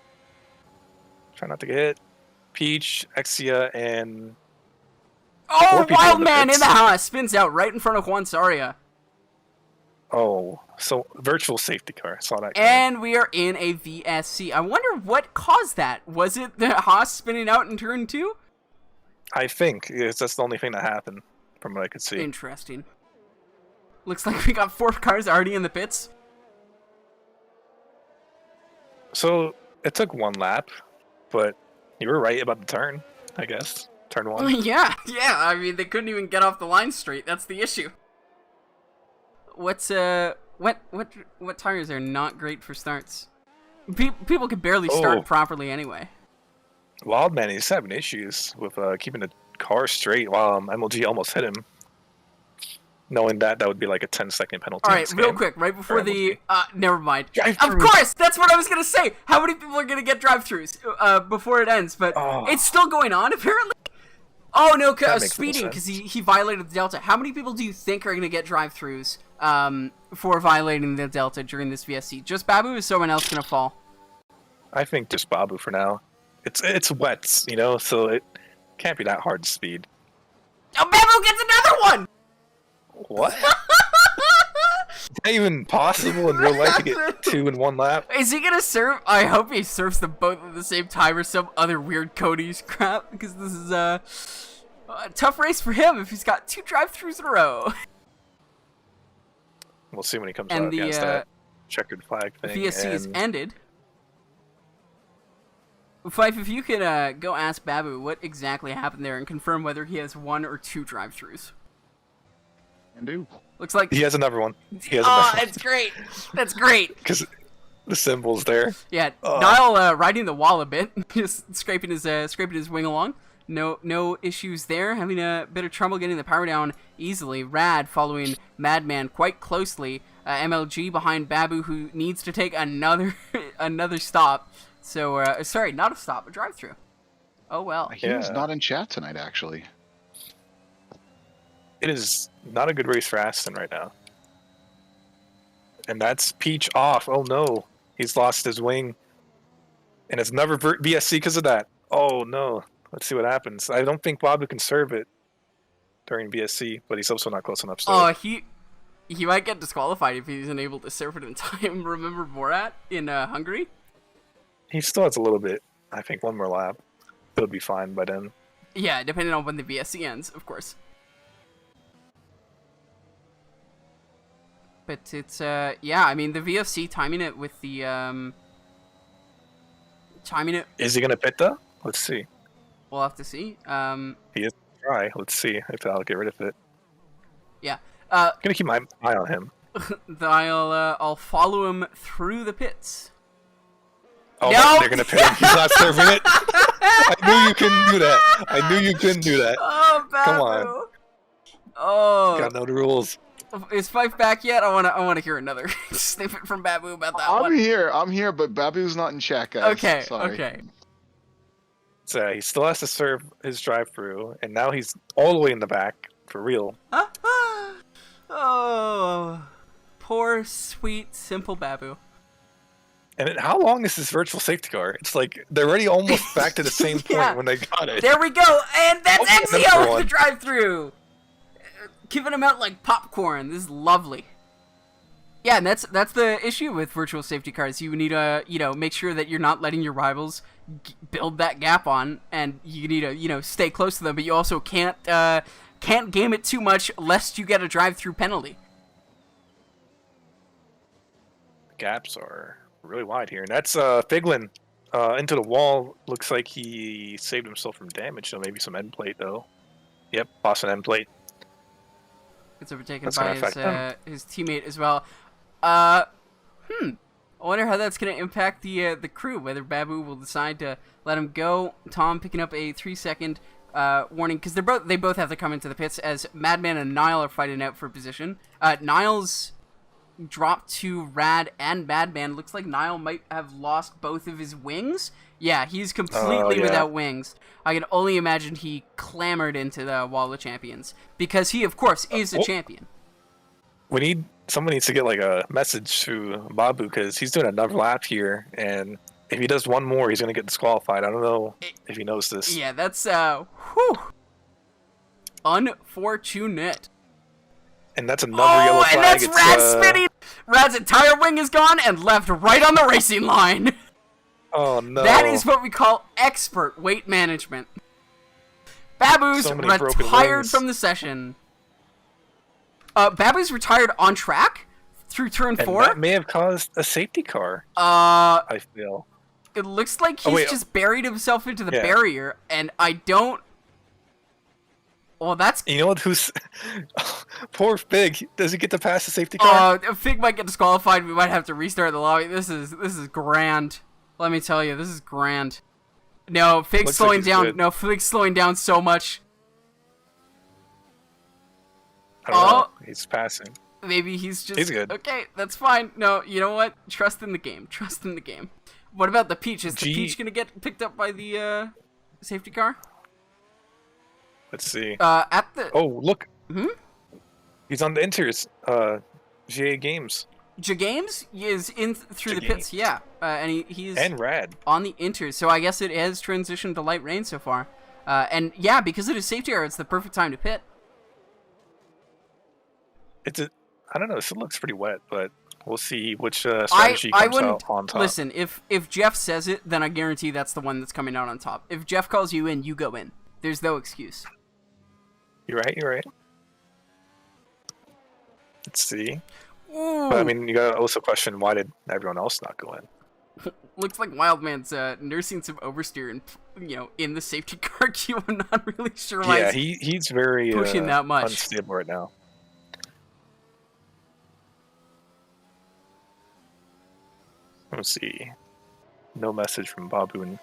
[SPEAKER 2] try not to get hit. Peach, Exia, and
[SPEAKER 1] Oh,
[SPEAKER 2] 4 people
[SPEAKER 1] Wild
[SPEAKER 2] in the
[SPEAKER 1] Man in
[SPEAKER 2] pits.
[SPEAKER 1] the house spins out right in front of Juan Saria.
[SPEAKER 2] so virtual safety car. I saw that. coming.
[SPEAKER 1] And we are in a VSC. I wonder what caused that. Was it the Haas spinning out in turn 2?
[SPEAKER 2] I think that's the only thing that happened from what I could see.
[SPEAKER 1] Interesting. Looks like we got 4 cars already in the pits.
[SPEAKER 2] So it took 1 lap, but you were right about the turn, I guess. Turn 1.
[SPEAKER 1] Yeah. I mean, they couldn't even get off the line straight. That's the issue. What's what tires are not great for starts? People could barely start properly anyway.
[SPEAKER 2] Wild Man, he's having issues with keeping the car straight while MLG almost hit him. Knowing that would be like a 10-second penalty.
[SPEAKER 1] All right,
[SPEAKER 2] in this
[SPEAKER 1] real
[SPEAKER 2] game.
[SPEAKER 1] quick, right before
[SPEAKER 2] Or
[SPEAKER 1] the never mind.
[SPEAKER 2] Drive-through.
[SPEAKER 1] Of course, that's what I was gonna say. How many people are gonna get drive-throughs before it ends? But it's still going on apparently. Oh no,
[SPEAKER 2] That makes no
[SPEAKER 1] speeding because
[SPEAKER 2] sense.
[SPEAKER 1] he violated the Delta. How many people do you think are gonna get drive-throughs for violating the Delta during this VSC? Just Babu, or is someone else gonna fall?
[SPEAKER 2] I think just Babu for now. It's wet, you know, so it can't be that hard to speed.
[SPEAKER 1] Oh, Babu gets another one.
[SPEAKER 2] What? Is that even possible in real life to get 2 in 1 lap?
[SPEAKER 1] Is he gonna serve? I hope he serves them both at the same time or some other weird Cody's crap, because this is a tough race for him if he's got 2 drive-throughs in a row.
[SPEAKER 2] We'll see when he comes
[SPEAKER 1] And
[SPEAKER 2] out
[SPEAKER 1] the
[SPEAKER 2] against that checkered flag thing.
[SPEAKER 1] VSC is
[SPEAKER 2] and
[SPEAKER 1] ended. Fife, if you could go ask Babu what exactly happened there and confirm whether he has 1 or 2 drive-throughs.
[SPEAKER 3] Can do.
[SPEAKER 1] Looks like.
[SPEAKER 2] he has another one. He has
[SPEAKER 1] Oh,
[SPEAKER 2] another one.
[SPEAKER 1] that's great. That's great.
[SPEAKER 2] Because the symbol's there.
[SPEAKER 1] Yeah, Niall riding the wall a bit, just scraping his wing along. No issues there. Having a bit of trouble getting the power down easily. Rad following Madman quite closely. MLG behind Babu, who needs to take another stop. So sorry, not a stop, a drive-through. Oh well.
[SPEAKER 3] He was
[SPEAKER 2] Yeah.
[SPEAKER 3] not in chat tonight, actually.
[SPEAKER 2] It is not a good race for Aston right now. And that's Peach off. Oh no. He's lost his wing. And it's never VSC because of that. Oh, no. Let's see what happens. I don't think Babu can serve it during VSC, but he's also not close enough. So.
[SPEAKER 1] Oh, he might get disqualified if he's unable to serve it in time. Remember Borat in Hungary?
[SPEAKER 2] He still has a little bit. I think one more lap. He'll be fine by then.
[SPEAKER 1] Yeah, depending on when the VSC ends, of course. But it's, yeah, I mean, the VFC timing it with the, timing it...
[SPEAKER 2] Is he going to pit, though? Let's see.
[SPEAKER 1] We'll have to see.
[SPEAKER 2] He is try. Let's see if I'll get rid of it.
[SPEAKER 1] Yeah.
[SPEAKER 2] I'm going to keep my eye on him.
[SPEAKER 1] I'll follow him through the pits.
[SPEAKER 2] Oh,
[SPEAKER 1] no!
[SPEAKER 2] They're going to pit him. He's not serving it. I knew you couldn't do that. I knew you couldn't do that.
[SPEAKER 1] Oh, Babu.
[SPEAKER 2] Come on.
[SPEAKER 1] Oh.
[SPEAKER 2] Got no rules.
[SPEAKER 1] Is Fife back yet? I wanna hear another snippet from Babu about that one.
[SPEAKER 3] I'm here, but Babu's not in chat, guys.
[SPEAKER 1] Okay,
[SPEAKER 3] Sorry.
[SPEAKER 1] okay.
[SPEAKER 2] So he still has to serve his drive-through, and now he's all the way in the back, for real.
[SPEAKER 1] Oh, poor, sweet, simple Babu.
[SPEAKER 2] And then how long is this virtual safety car? It's like, they're already almost back to the same point
[SPEAKER 1] Yeah.
[SPEAKER 2] when they got it.
[SPEAKER 1] There we go, and that's
[SPEAKER 2] Okay,
[SPEAKER 1] Exio
[SPEAKER 2] number
[SPEAKER 1] with the
[SPEAKER 2] one.
[SPEAKER 1] drive-through. Giving him out like popcorn. This is lovely. Yeah, and that's the issue with virtual safety cars. You need to, make sure that you're not letting your rivals build that gap on, and you need to, stay close to them. But you also can't game it too much, lest you get a drive-through penalty.
[SPEAKER 2] Gaps are really wide here, and that's Figlin into the wall. Looks like he saved himself from damage, so maybe some end plate though. Yep, lost an end plate.
[SPEAKER 1] It's overtaken
[SPEAKER 2] That's
[SPEAKER 1] by
[SPEAKER 2] gonna affect
[SPEAKER 1] his teammate as well. I wonder how that's going to impact the crew, whether Babu will decide to let him go. Tom picking up a 3-second warning, because they both have to come into the pits as Madman and Nile are fighting out for position. Nile's dropped to Rad and Madman. Looks like Nile might have lost both of his wings. Yeah, he's completely
[SPEAKER 2] yeah.
[SPEAKER 1] without wings. I can only imagine he clambered into the Wall of Champions, because he, of course, is a champion.
[SPEAKER 2] Someone needs to get like a message to Babu, because he's doing another lap here, and if he does one more, he's going to get disqualified. I don't know if he knows this.
[SPEAKER 1] Yeah, that's, unfortunate.
[SPEAKER 2] And that's another yellow flag.
[SPEAKER 1] And that's Rad spinning! Rad's entire wing is gone and left right on the racing line.
[SPEAKER 2] Oh, no.
[SPEAKER 1] That is what we call expert weight management. Babu's
[SPEAKER 2] So many broken
[SPEAKER 1] retired
[SPEAKER 2] wings.
[SPEAKER 1] from the session. Babu's retired on track through turn
[SPEAKER 2] And
[SPEAKER 1] 4.
[SPEAKER 2] that may have caused a safety car,
[SPEAKER 1] Uh,
[SPEAKER 2] I feel.
[SPEAKER 1] it looks like he's
[SPEAKER 2] wait.
[SPEAKER 1] just buried himself into the
[SPEAKER 2] Yeah.
[SPEAKER 1] barrier, and I don't... Well, that's...
[SPEAKER 2] You know what? Who's poor Fig? Does he get to pass the safety car?
[SPEAKER 1] Fig might get disqualified. We might have to restart the lobby. This is grand. Let me tell you, this is grand. No, Fig's
[SPEAKER 2] Looks like
[SPEAKER 1] slowing
[SPEAKER 2] he's
[SPEAKER 1] down.
[SPEAKER 2] good.
[SPEAKER 1] No, Fig's slowing down so much.
[SPEAKER 2] I don't know. He's passing.
[SPEAKER 1] Maybe he's just...
[SPEAKER 2] He's good.
[SPEAKER 1] Okay, that's fine. No, you know what? Trust in the game. Trust in the game. What about the Peach? Is the Peach gonna get picked up by the safety car?
[SPEAKER 2] Let's see.
[SPEAKER 1] At the...
[SPEAKER 2] Oh, look.
[SPEAKER 1] Hmm?
[SPEAKER 2] He's on the Inters. GA Games.
[SPEAKER 1] James is in through the pits, yeah. And he's
[SPEAKER 2] And Rad.
[SPEAKER 1] on the Inters, so I guess it has transitioned to light rain so far. And yeah, because it is safety car, it's the perfect time to pit.
[SPEAKER 2] I don't know. This looks pretty wet, but we'll see which strategy
[SPEAKER 1] I
[SPEAKER 2] comes
[SPEAKER 1] wouldn't
[SPEAKER 2] out on top.
[SPEAKER 1] listen. If Jeff says it, then I guarantee that's the one that's coming out on top. If Jeff calls you in, you go in. There's no excuse.
[SPEAKER 2] You're right. You're right. Let's see.
[SPEAKER 1] Ooh,
[SPEAKER 2] But I mean, you got to also question, why did everyone else not go in?
[SPEAKER 1] looks like Wildman's nursing some oversteer and in the safety car queue. I'm not really sure why.
[SPEAKER 2] Yeah,
[SPEAKER 1] he's
[SPEAKER 2] he's very
[SPEAKER 1] pushing that much.
[SPEAKER 2] unstable right now. Let's see. No message from Babu in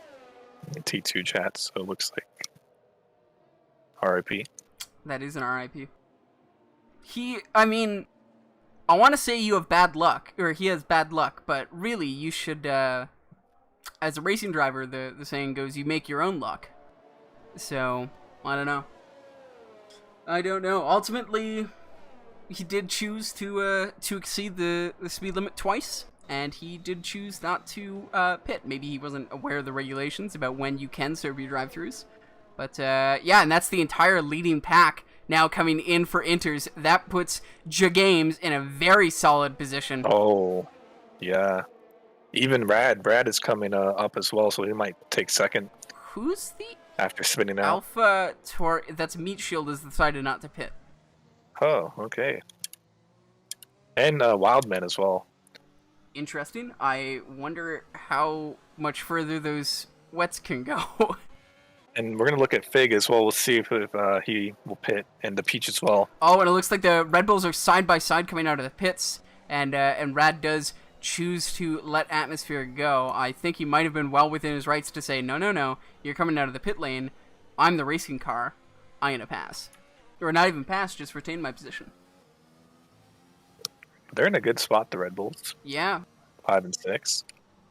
[SPEAKER 2] T2 chat, so it looks like RIP.
[SPEAKER 1] That is an RIP. I mean, I want to say you have bad luck, or he has bad luck, but really you should, as a racing driver, the saying goes, you make your own luck. So, I don't know. Ultimately, he did choose to exceed the speed limit twice, and he did choose not to pit. Maybe he wasn't aware of the regulations about when you can serve your drive-thrus. But yeah, and that's the entire leading pack now coming in for inters. That puts Games in a very solid position.
[SPEAKER 2] Oh, yeah. Even Brad is coming up as well, so he might take second
[SPEAKER 1] Who's the
[SPEAKER 2] after spinning out.
[SPEAKER 1] Alpha Tor? That's Meat Shield has decided not to pit.
[SPEAKER 2] Oh, okay. And Wildman as well.
[SPEAKER 1] Interesting. I wonder how much further those wets can go.
[SPEAKER 2] And we're going to look at Fig as well. We'll see if he will pit, and the Peach as well.
[SPEAKER 1] Oh, and it looks like the Red Bulls are side by side coming out of the pits, and Rad does choose to let Atmosphere go. I think he might have been well within his rights to say, no, you're coming out of the pit lane. I'm the racing car. I'm going to pass. Or not even pass, just retain my position.
[SPEAKER 2] They're in a good spot, the Red Bulls.
[SPEAKER 1] Yeah.
[SPEAKER 2] 5 and 6.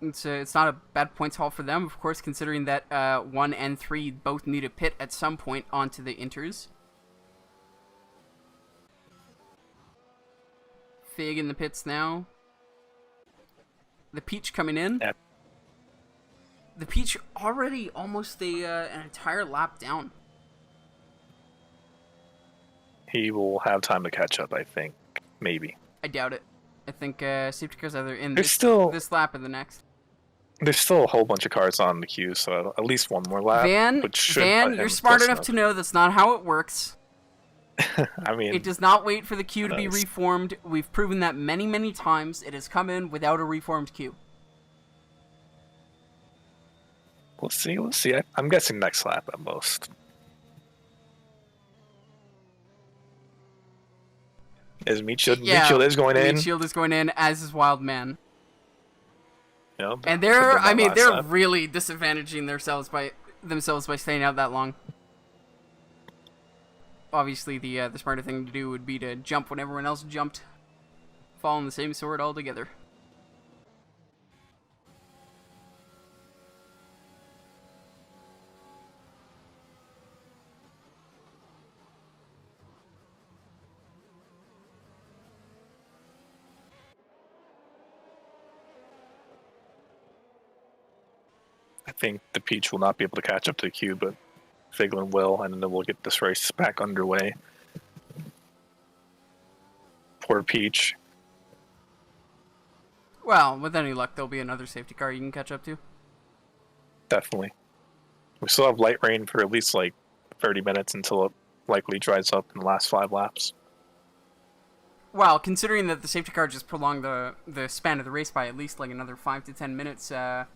[SPEAKER 1] It's not a bad points haul for them, of course, considering that 1 and 3 both need a pit at some point onto the inters. Fig in the pits now. The Peach coming in.
[SPEAKER 2] Yeah.
[SPEAKER 1] The Peach already almost an entire lap down.
[SPEAKER 2] He will have time to catch up, I think. Maybe.
[SPEAKER 1] I doubt it. I think safety cars either in
[SPEAKER 2] There's
[SPEAKER 1] this,
[SPEAKER 2] still-
[SPEAKER 1] this lap or the next.
[SPEAKER 2] There's still a whole bunch of cars on the queue, so at least one more lap.
[SPEAKER 1] Van,
[SPEAKER 2] which should put
[SPEAKER 1] you're
[SPEAKER 2] him
[SPEAKER 1] smart
[SPEAKER 2] close
[SPEAKER 1] enough to know that's not how it works.
[SPEAKER 2] I mean,
[SPEAKER 1] It does not wait for the queue to be
[SPEAKER 2] Nice.
[SPEAKER 1] reformed. We've proven that many, many times. It has come in without a reformed queue.
[SPEAKER 2] we'll see. I'm guessing next lap at most. Is Meat Shield is going in.
[SPEAKER 1] Meat Shield is going in, as is Wild Man.
[SPEAKER 2] Yep.
[SPEAKER 1] And
[SPEAKER 2] Could've been that last
[SPEAKER 1] they're
[SPEAKER 2] lap.
[SPEAKER 1] really disadvantaging themselves by staying out that long. Obviously, the smarter thing to do would be to jump when everyone else jumped, fall on the same sword altogether.
[SPEAKER 2] I think the Peach will not be able to catch up to the queue, but Figlin will, and then we'll get this race back underway. Poor Peach.
[SPEAKER 1] Well, with any luck, there'll be another safety car you can catch up to.
[SPEAKER 2] Definitely. We still have light rain for at least like 30 minutes until it likely dries up in the last 5 laps.
[SPEAKER 1] Well, considering that the safety car just prolonged the span of the race by at least like another 5 to 10 minutes, I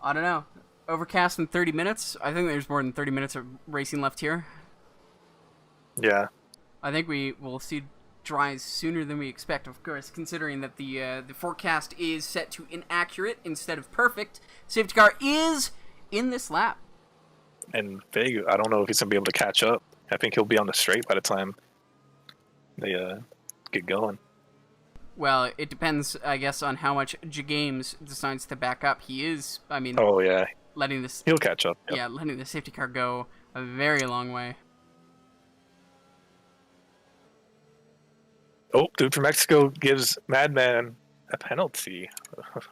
[SPEAKER 1] don't know. Overcast in 30 minutes? I think there's more than 30 minutes of racing left here.
[SPEAKER 2] Yeah.
[SPEAKER 1] I think we will see dries sooner than we expect, of course, considering that the forecast is set to inaccurate instead of perfect. Safety car is in this lap.
[SPEAKER 2] And Fig, I don't know if he's going to be able to catch up. I think he'll be on the straight by the time they get going.
[SPEAKER 1] Well, it depends, I guess, on how much Games decides to back up. He is, I mean,
[SPEAKER 2] Oh, yeah.
[SPEAKER 1] letting this,
[SPEAKER 2] He'll catch up. Yep.
[SPEAKER 1] yeah, letting the safety car go a very long way.
[SPEAKER 2] Oh, dude from Mexico gives Madman a penalty.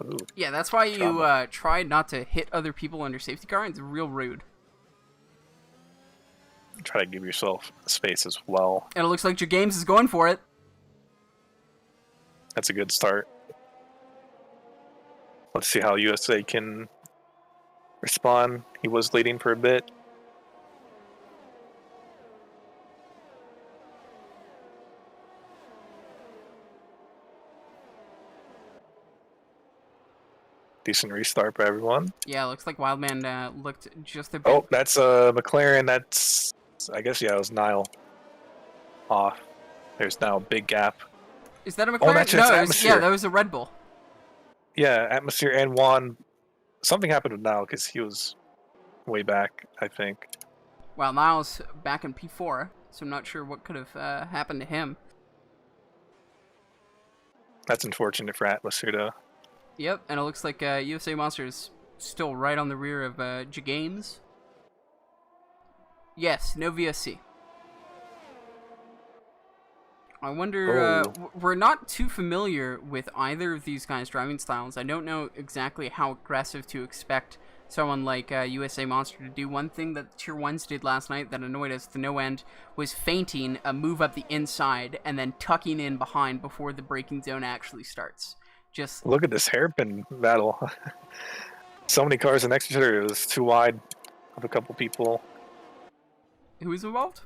[SPEAKER 2] Ooh.
[SPEAKER 1] Yeah, that's why you
[SPEAKER 2] Trauma.
[SPEAKER 1] try not to hit other people under safety car. It's real rude.
[SPEAKER 2] Try to give yourself space as well.
[SPEAKER 1] And it looks like Games is going for it.
[SPEAKER 2] That's a good start. Let's see how USA can respond. He was leading for a bit. Decent restart for everyone.
[SPEAKER 1] Yeah, looks like Wildman looked just a bit.
[SPEAKER 2] Oh, that's McLaren. That's, I guess, yeah, it was Nile off. There's now a big gap.
[SPEAKER 1] Is that a McLaren?
[SPEAKER 2] that's
[SPEAKER 1] No,
[SPEAKER 2] just
[SPEAKER 1] it was,
[SPEAKER 2] Atmosphere.
[SPEAKER 1] yeah, that was a Red Bull.
[SPEAKER 2] Yeah, Atmosphere and Juan. Something happened with Nile because he was way back, I think.
[SPEAKER 1] Well, Niles back in P4, so I'm not sure what could have happened to him.
[SPEAKER 2] That's unfortunate for Atmosphere, though.
[SPEAKER 1] Yep, and it looks like USA Monster is still right on the rear of Games. Yes, no VSC. I wonder, we're not too familiar with either of these guys' driving styles. I don't know exactly how aggressive to expect someone like USA Monster to do. One thing that Tier 1s did last night that annoyed us to no end was feinting a move up the inside and then tucking in behind before the braking zone actually starts. Just
[SPEAKER 2] look at this hairpin battle. So many cars next to each other. It was too wide of a couple people.
[SPEAKER 1] Who is involved?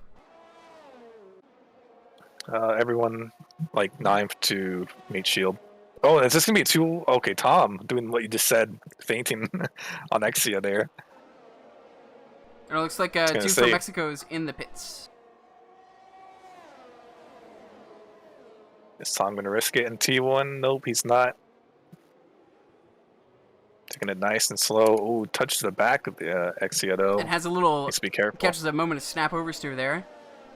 [SPEAKER 2] Everyone like ninth to meet shield. Oh, is this gonna be two? Okay, Tom doing what you just said, fainting on Exia there.
[SPEAKER 1] It looks like two from Mexico's in the pits.
[SPEAKER 2] Is Tom gonna risk it in T1? Nope, he's not. Taking it nice and slow. Ooh, touches the back of the Exia though.
[SPEAKER 1] And has a little,
[SPEAKER 2] needs to be careful.
[SPEAKER 1] Catches a moment of snap oversteer there.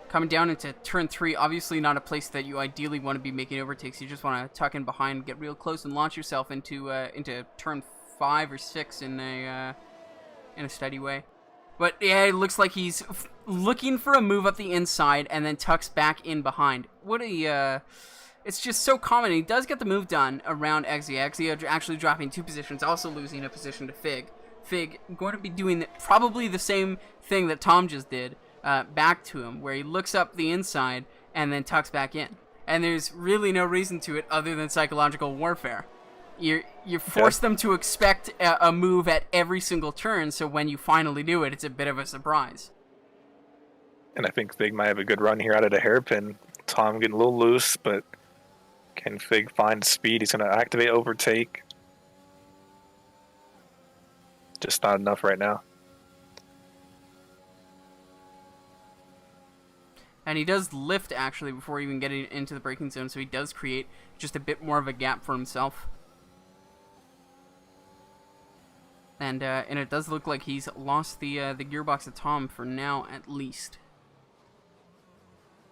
[SPEAKER 1] Coming down into turn 3, obviously not a place that you ideally want to be making overtakes. You just want to tuck in behind, get real close, and launch yourself into turn 5 or 6 in a steady way. But yeah, it looks like he's looking for a move up the inside and then tucks back in behind. What a it's just so common. He does get the move done around Exia. Exia actually dropping 2 positions, also losing a position to Fig. Fig going to be doing probably the same thing that Tom just did. Back to him, where he looks up the inside and then tucks back in. And there's really no reason to it other than psychological warfare. You force them to expect a move at every single turn, so when you finally do it, it's a bit of a surprise.
[SPEAKER 2] And I think Fig might have a good run here out of the hairpin. Tom getting a little loose, but can Fig find speed? He's going to activate overtake. Just not enough right now.
[SPEAKER 1] And he does lift, actually, before even getting into the braking zone, so he does create just a bit more of a gap for himself. And it does look like he's lost the gearbox of Tom for now, at least.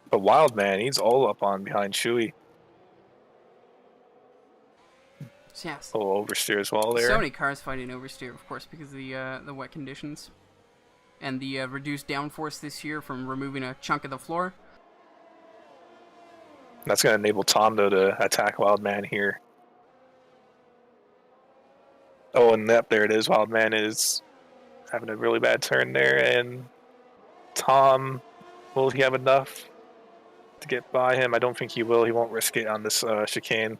[SPEAKER 2] But Wild Man, he's all up on behind Chewy.
[SPEAKER 1] Yes.
[SPEAKER 2] A little oversteer as well there.
[SPEAKER 1] So many cars fighting oversteer, of course, because of the wet conditions. And the reduced downforce this year from removing a chunk of the floor.
[SPEAKER 2] That's going to enable Tom, though, to attack Wild Man here. Oh, and there it is. Wild Man is having a really bad turn there. And Tom, will he have enough to get by him? I don't think he will. He won't risk it on this chicane.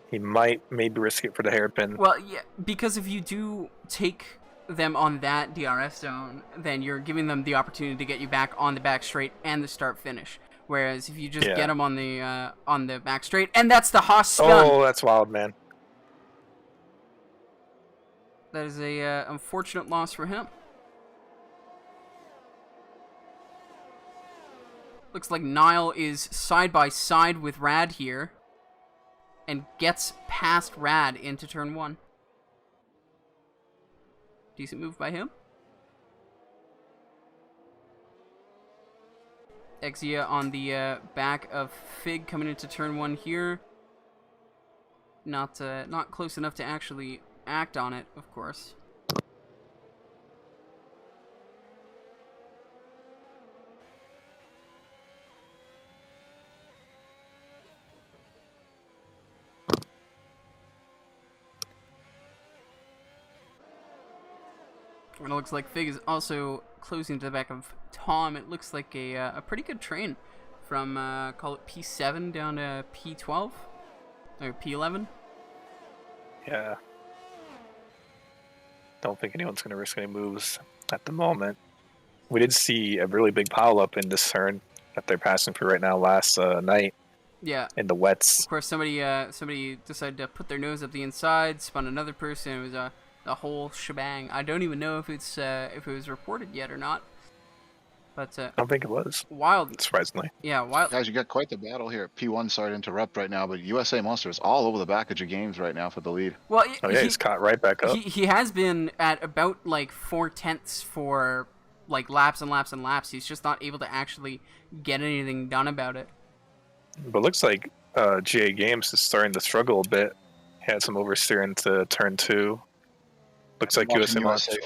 [SPEAKER 2] He might maybe risk it for the hairpin.
[SPEAKER 1] Well, yeah, because if you do take them on that DRS zone, then you're giving them the opportunity to get you back on the back straight and the start finish. Whereas if you just get them on the back straight, and that's the Haas stun.
[SPEAKER 2] Oh, that's Wild Man.
[SPEAKER 1] That is a unfortunate loss for him. Looks like Nile is side by side with Rad here, and gets past Rad into turn 1. Decent move by him. Exia on the back of Fig coming into turn 1 here. Not close enough to actually act on it, of course. And it looks like Fig is also closing to the back of Tom. It looks like a pretty good train from, call it P7 down to P12? Or P11?
[SPEAKER 2] Yeah. Don't think anyone's going to risk any moves at the moment. We did see a really big pile-up in this turn that they're passing through right now last night.
[SPEAKER 1] Yeah.
[SPEAKER 2] In the wets.
[SPEAKER 1] Of course, somebody decided to put their nose up the inside, spun another person. It was a whole shebang. I don't even know if it was reported yet or not. But
[SPEAKER 2] I don't think it was.
[SPEAKER 1] Wild,
[SPEAKER 2] surprisingly.
[SPEAKER 1] Yeah, wild.
[SPEAKER 3] Guys, you got quite the battle here. P1, sorry to interrupt right now, but USA Monster is all over the back of your games right now for the lead.
[SPEAKER 1] Well,
[SPEAKER 2] he's caught right back up.
[SPEAKER 1] He has been at about like 4/10 for like laps and laps and laps. He's just not able to actually get anything done about it.
[SPEAKER 2] But it looks like GA Games is starting to struggle a bit. Had some oversteer into turn 2. Looks like USA Monster.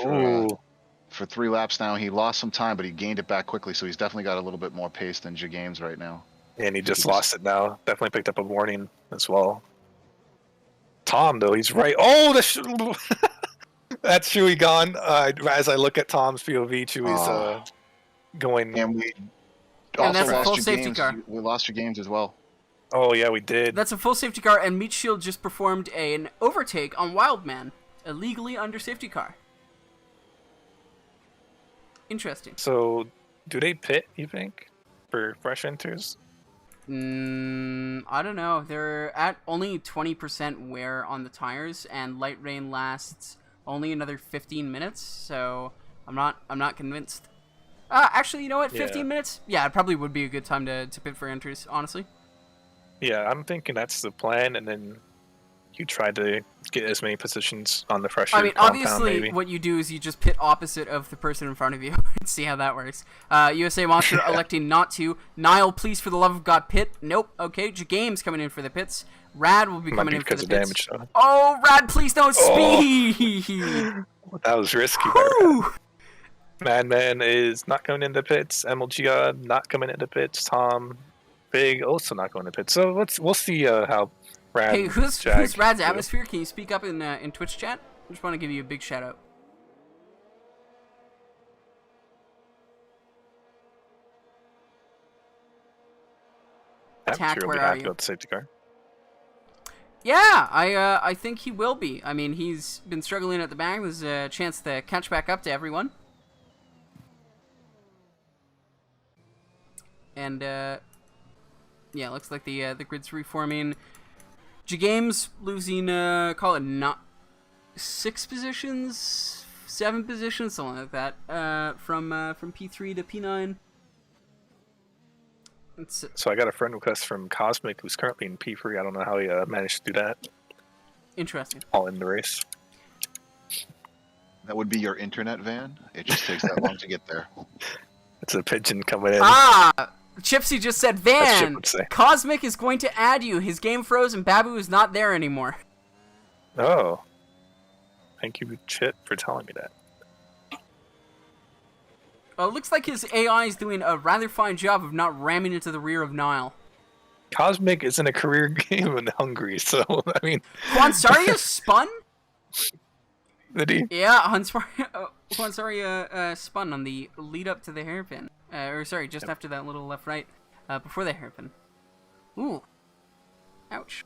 [SPEAKER 3] For 3 laps now. He lost some time, but he gained it back quickly, so he's definitely got a little bit more pace than J Games right now.
[SPEAKER 2] And he just lost it now. Definitely picked up a warning as well. Tom, though, he's right. Oh, that's Chewie gone. As I look at Tom's POV, Chewie's going.
[SPEAKER 3] And we
[SPEAKER 1] And
[SPEAKER 3] also
[SPEAKER 1] that's a
[SPEAKER 3] lost
[SPEAKER 1] full
[SPEAKER 3] your
[SPEAKER 1] safety
[SPEAKER 3] games.
[SPEAKER 1] car.
[SPEAKER 3] We lost your games as well.
[SPEAKER 2] Oh, yeah, we did.
[SPEAKER 1] That's a full safety car, and Meat Shield just performed an overtake on Wildman, illegally under safety car. Interesting.
[SPEAKER 2] So, do they pit, you think, for fresh enters?
[SPEAKER 1] I don't know. They're at only 20% wear on the tires, and light rain lasts only another 15 minutes. So I'm not convinced. Actually, you know what? 15 minutes? Yeah, it probably would be a good time to pit for enters. Honestly.
[SPEAKER 2] Yeah, I'm thinking that's the plan, and then you try to get as many positions on the fresher
[SPEAKER 1] I mean,
[SPEAKER 2] compound,
[SPEAKER 1] obviously,
[SPEAKER 2] maybe.
[SPEAKER 1] what you do is you just pit opposite of the person in front of you and see how that works. USA Monster electing not to. Nile, please, for the love of God, pit. Nope. Okay, Game's coming in for the pits. Rad will be
[SPEAKER 2] Might
[SPEAKER 1] coming
[SPEAKER 2] be
[SPEAKER 1] in for
[SPEAKER 2] because
[SPEAKER 1] the
[SPEAKER 2] of
[SPEAKER 1] pits.
[SPEAKER 2] damage, though.
[SPEAKER 1] Oh, Rad, please don't speed!
[SPEAKER 2] That was risky by
[SPEAKER 1] Whew.
[SPEAKER 2] Rad. Madman is not coming into pits. MLG God not coming into pits. Tom Big also not going to pits. So we'll see how Rad.
[SPEAKER 1] Hey, who's
[SPEAKER 2] Jag
[SPEAKER 1] Rad's
[SPEAKER 2] do.
[SPEAKER 1] Atmosphere? Can you speak up in Twitch chat? I just want to give you a big shout out. Tact,
[SPEAKER 2] Sure,
[SPEAKER 1] where
[SPEAKER 2] we
[SPEAKER 1] are
[SPEAKER 2] have to
[SPEAKER 1] you?
[SPEAKER 2] go with the safety car.
[SPEAKER 1] Yeah, I think he will be. I mean, he's been struggling at the back. There's a chance to catch back up to everyone. And yeah, looks like the grid's reforming. Games losing call it not 6 positions, 7 positions, something like that. From P3 to P9.
[SPEAKER 2] So I got a friend request from Cosmic, who's currently in P3. I don't know how he managed to do that.
[SPEAKER 1] Interesting.
[SPEAKER 2] All in the race.
[SPEAKER 3] That would be your internet van. It just takes that long to get there.
[SPEAKER 2] It's a pigeon coming in.
[SPEAKER 1] Ah! Chipsy just said,
[SPEAKER 2] Chip
[SPEAKER 1] Van,
[SPEAKER 2] would say.
[SPEAKER 1] Cosmic is going to add you. His game froze and Babu is not there anymore.
[SPEAKER 2] Oh. Thank you, Chip, for telling me that.
[SPEAKER 1] It looks like his AI is doing a rather fine job of not ramming into the rear of Nile.
[SPEAKER 2] Cosmic is in a career game in Hungary, so, I mean...
[SPEAKER 1] Juansaria spun?
[SPEAKER 2] Did he?
[SPEAKER 1] Yeah, Juansaria spun on the lead up to the hairpin. Just after that little left-right, before the hairpin. Ooh. Ouch.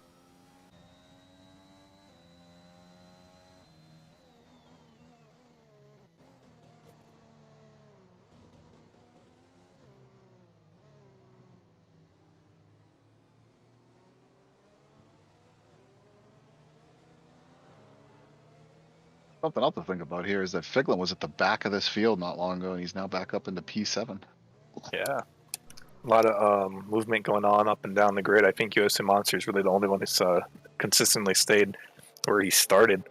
[SPEAKER 3] Something else to think about here is that Figlin was at the back of this field not long ago, and he's now back up into P7.
[SPEAKER 2] Yeah. A lot of movement going on up and down the grid. I think USA Monster is really the only one who's consistently stayed where he started.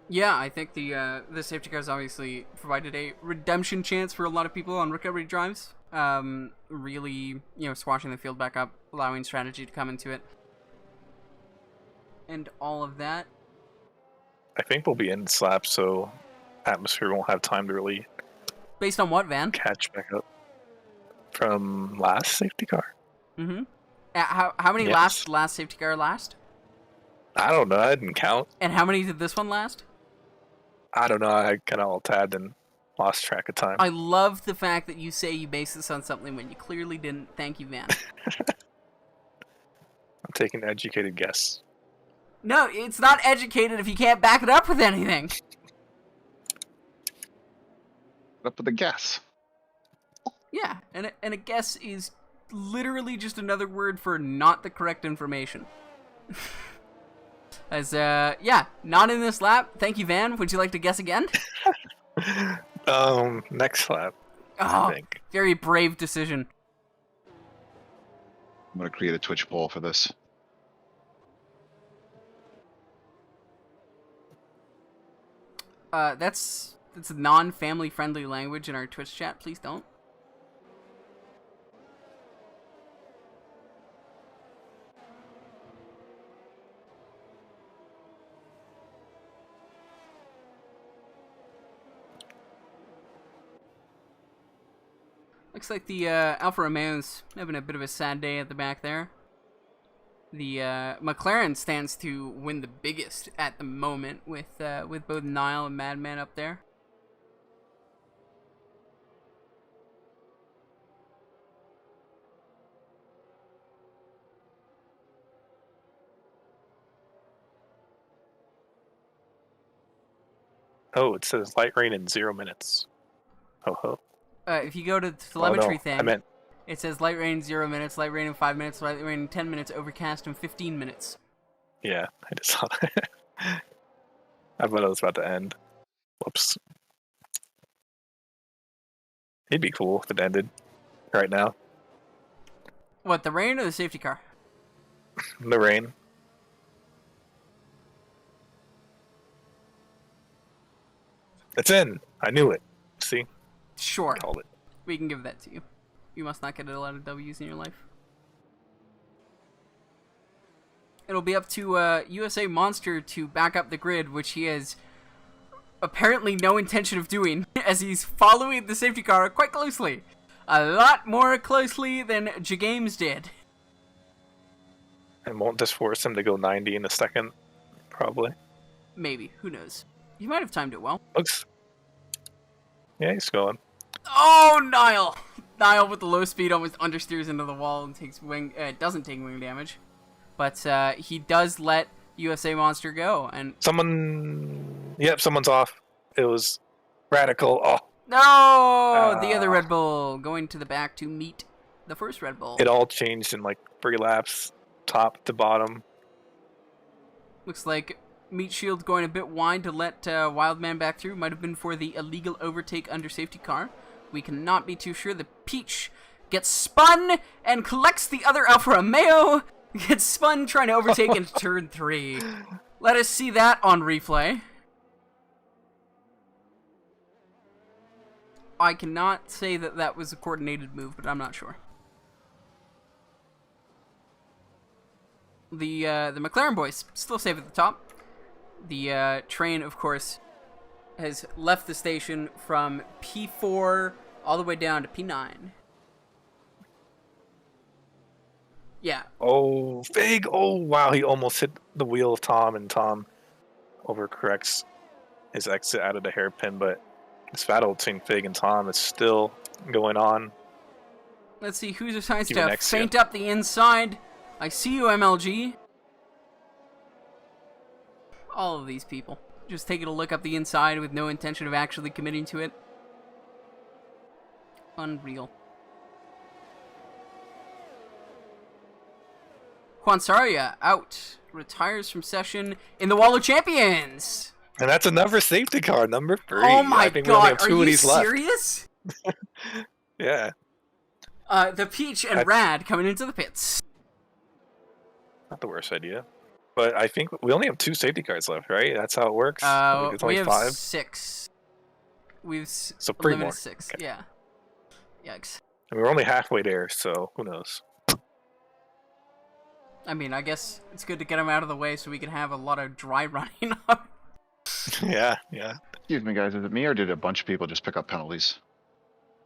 [SPEAKER 1] Yeah, I think the safety cars obviously provided a redemption chance for a lot of people on recovery drives. Really, swashing the field back up, allowing strategy to come into it. And all of that.
[SPEAKER 2] I think we'll be in slap, so Atmosphere won't have time to really...
[SPEAKER 1] Based on what, Van?
[SPEAKER 2] Catch back up. From last safety car.
[SPEAKER 1] Mm-hmm. How many last safety car last?
[SPEAKER 2] I don't know, I didn't count.
[SPEAKER 1] And how many did this one last?
[SPEAKER 2] I don't know, I kind of all tabbed and lost track of time.
[SPEAKER 1] I love the fact that you say you base this on something when you clearly didn't. Thank you, Van.
[SPEAKER 2] I'm taking an educated guess.
[SPEAKER 1] No, it's not educated if you can't back it up with anything.
[SPEAKER 3] Up with a guess.
[SPEAKER 1] Yeah, and a guess is literally just another word for not the correct information. Not in this lap. Thank you, Van. Would you like to guess again?
[SPEAKER 2] Next lap.
[SPEAKER 1] Oh,
[SPEAKER 2] I think.
[SPEAKER 1] very brave decision.
[SPEAKER 3] I'm gonna create a Twitch poll for this.
[SPEAKER 1] That's a non-family friendly language in our Twitch chat. Please don't. Looks like the Alfa Romeo's having a bit of a sad day at the back there. The McLaren stands to win the biggest at the moment with both Nile and Madman up there.
[SPEAKER 2] Oh, it says light rain in 0 minutes. Ho ho.
[SPEAKER 1] If you go to the telemetry
[SPEAKER 2] no,
[SPEAKER 1] thing,
[SPEAKER 2] I meant
[SPEAKER 1] it says light rain 0 minutes, light rain in 5 minutes, light rain in 10 minutes, overcast in 15 minutes.
[SPEAKER 2] yeah, I just saw that. I thought it was about to end. Whoops. It'd be cool if it ended right now.
[SPEAKER 1] What, the rain or the safety car?
[SPEAKER 2] The rain. It's in. I knew it. See?
[SPEAKER 1] Sure.
[SPEAKER 2] Called it.
[SPEAKER 1] We can give that to you. You must not get a lot of W's in your life. It'll be up to USA Monster to back up the grid, which he has apparently no intention of doing, as he's following the safety car quite closely. A lot more closely than J-Games did.
[SPEAKER 2] And won't this force him to go 90 in a second? Probably.
[SPEAKER 1] Maybe. Who knows? You might have timed it well.
[SPEAKER 2] Looks. Yeah, he's going.
[SPEAKER 1] Oh, Nile! Nile with the low speed almost understeers into the wall and takes wing. Doesn't take wing damage, but he does let USA Monster go. And
[SPEAKER 2] someone. Yep, someone's off. It was Radical. Oh.
[SPEAKER 1] No! The other Red Bull going to the back to meet the first Red Bull.
[SPEAKER 2] It all changed in like 3 laps, top to bottom.
[SPEAKER 1] Looks like Meat Shield going a bit wide to let Wildman back through. Might have been for the illegal overtake under safety car. We cannot be too sure. The Peach gets spun and collects the other Alfa Romeo. Gets spun trying to overtake into turn 3. Let us see that on replay. I cannot say that that was a coordinated move, but I'm not sure. The McLaren boys still safe at the top. The train, of course, has left the station from P4 all the way down to P9. Yeah.
[SPEAKER 2] Oh, Fig! Oh, wow, he almost hit the wheel of Tom, and Tom overcorrects his exit out of the hairpin, but this battle between Fig and Tom is still going on.
[SPEAKER 1] Let's see who decides
[SPEAKER 2] Even
[SPEAKER 1] to feint up the inside. I see you, MLG. All of these people. Just taking a look up the inside with no intention of actually committing to it. Unreal. Juan Sanya out. Retires from session in the Wall of Champions.
[SPEAKER 2] And that's another safety car, number 3.
[SPEAKER 1] Oh my
[SPEAKER 2] I think we only
[SPEAKER 1] god,
[SPEAKER 2] have 2
[SPEAKER 1] are
[SPEAKER 2] of
[SPEAKER 1] you
[SPEAKER 2] these left.
[SPEAKER 1] serious?
[SPEAKER 2] Yeah.
[SPEAKER 1] The Peach and Rad coming into the pits.
[SPEAKER 2] Not the worst idea. But I think we only have 2 safety cars left, right? That's how it works? It's
[SPEAKER 1] We
[SPEAKER 2] only
[SPEAKER 1] have
[SPEAKER 2] 5?
[SPEAKER 1] 6. We've
[SPEAKER 2] So 3 more.
[SPEAKER 1] 6,
[SPEAKER 2] Okay.
[SPEAKER 1] yeah. Yikes.
[SPEAKER 2] And we're only halfway there, so who knows?
[SPEAKER 1] I mean, I guess it's good to get them out of the way so we can have a lot of dry running up.
[SPEAKER 2] Yeah, yeah.
[SPEAKER 3] Excuse me, guys. Is it me or did a bunch of people just pick up penalties?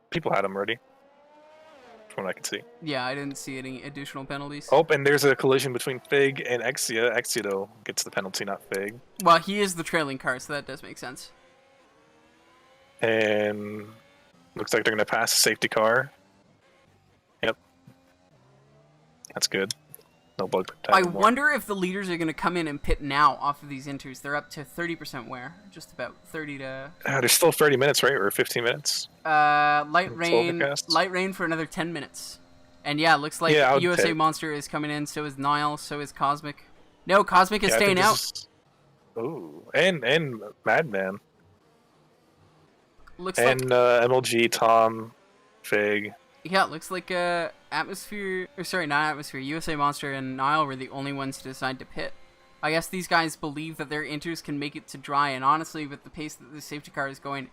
[SPEAKER 2] People had them ready. From what I can see.
[SPEAKER 1] Yeah, I didn't see any additional penalties.
[SPEAKER 2] Oh, and there's a collision between Fig and Exia. Exia, though, gets the penalty, not Fig.
[SPEAKER 1] Well, he is the trailing car, so that does make sense.
[SPEAKER 2] And looks like they're going to pass the safety car. Yep. That's good. No bug.
[SPEAKER 1] I wonder if the leaders are going to come in and pit now off of these inters. They're up to 30% wear. Just about 30 to...
[SPEAKER 2] there's still 30 minutes, right? Or 15 minutes?
[SPEAKER 1] Light rain for another 10 minutes. And yeah, looks like USA
[SPEAKER 2] pit.
[SPEAKER 1] Monster is coming in, so is Nile, so is Cosmic. No, Cosmic is staying out.
[SPEAKER 2] Ooh, and Madman.
[SPEAKER 1] Looks
[SPEAKER 2] and
[SPEAKER 1] like...
[SPEAKER 2] MLG, Tom, Fig.
[SPEAKER 1] Yeah, it looks like Atmosphere, or sorry, not Atmosphere, USA Monster and Nile were the only ones to decide to pit. I guess these guys believe that their inters can make it to dry, and honestly, with the pace that the safety car is going,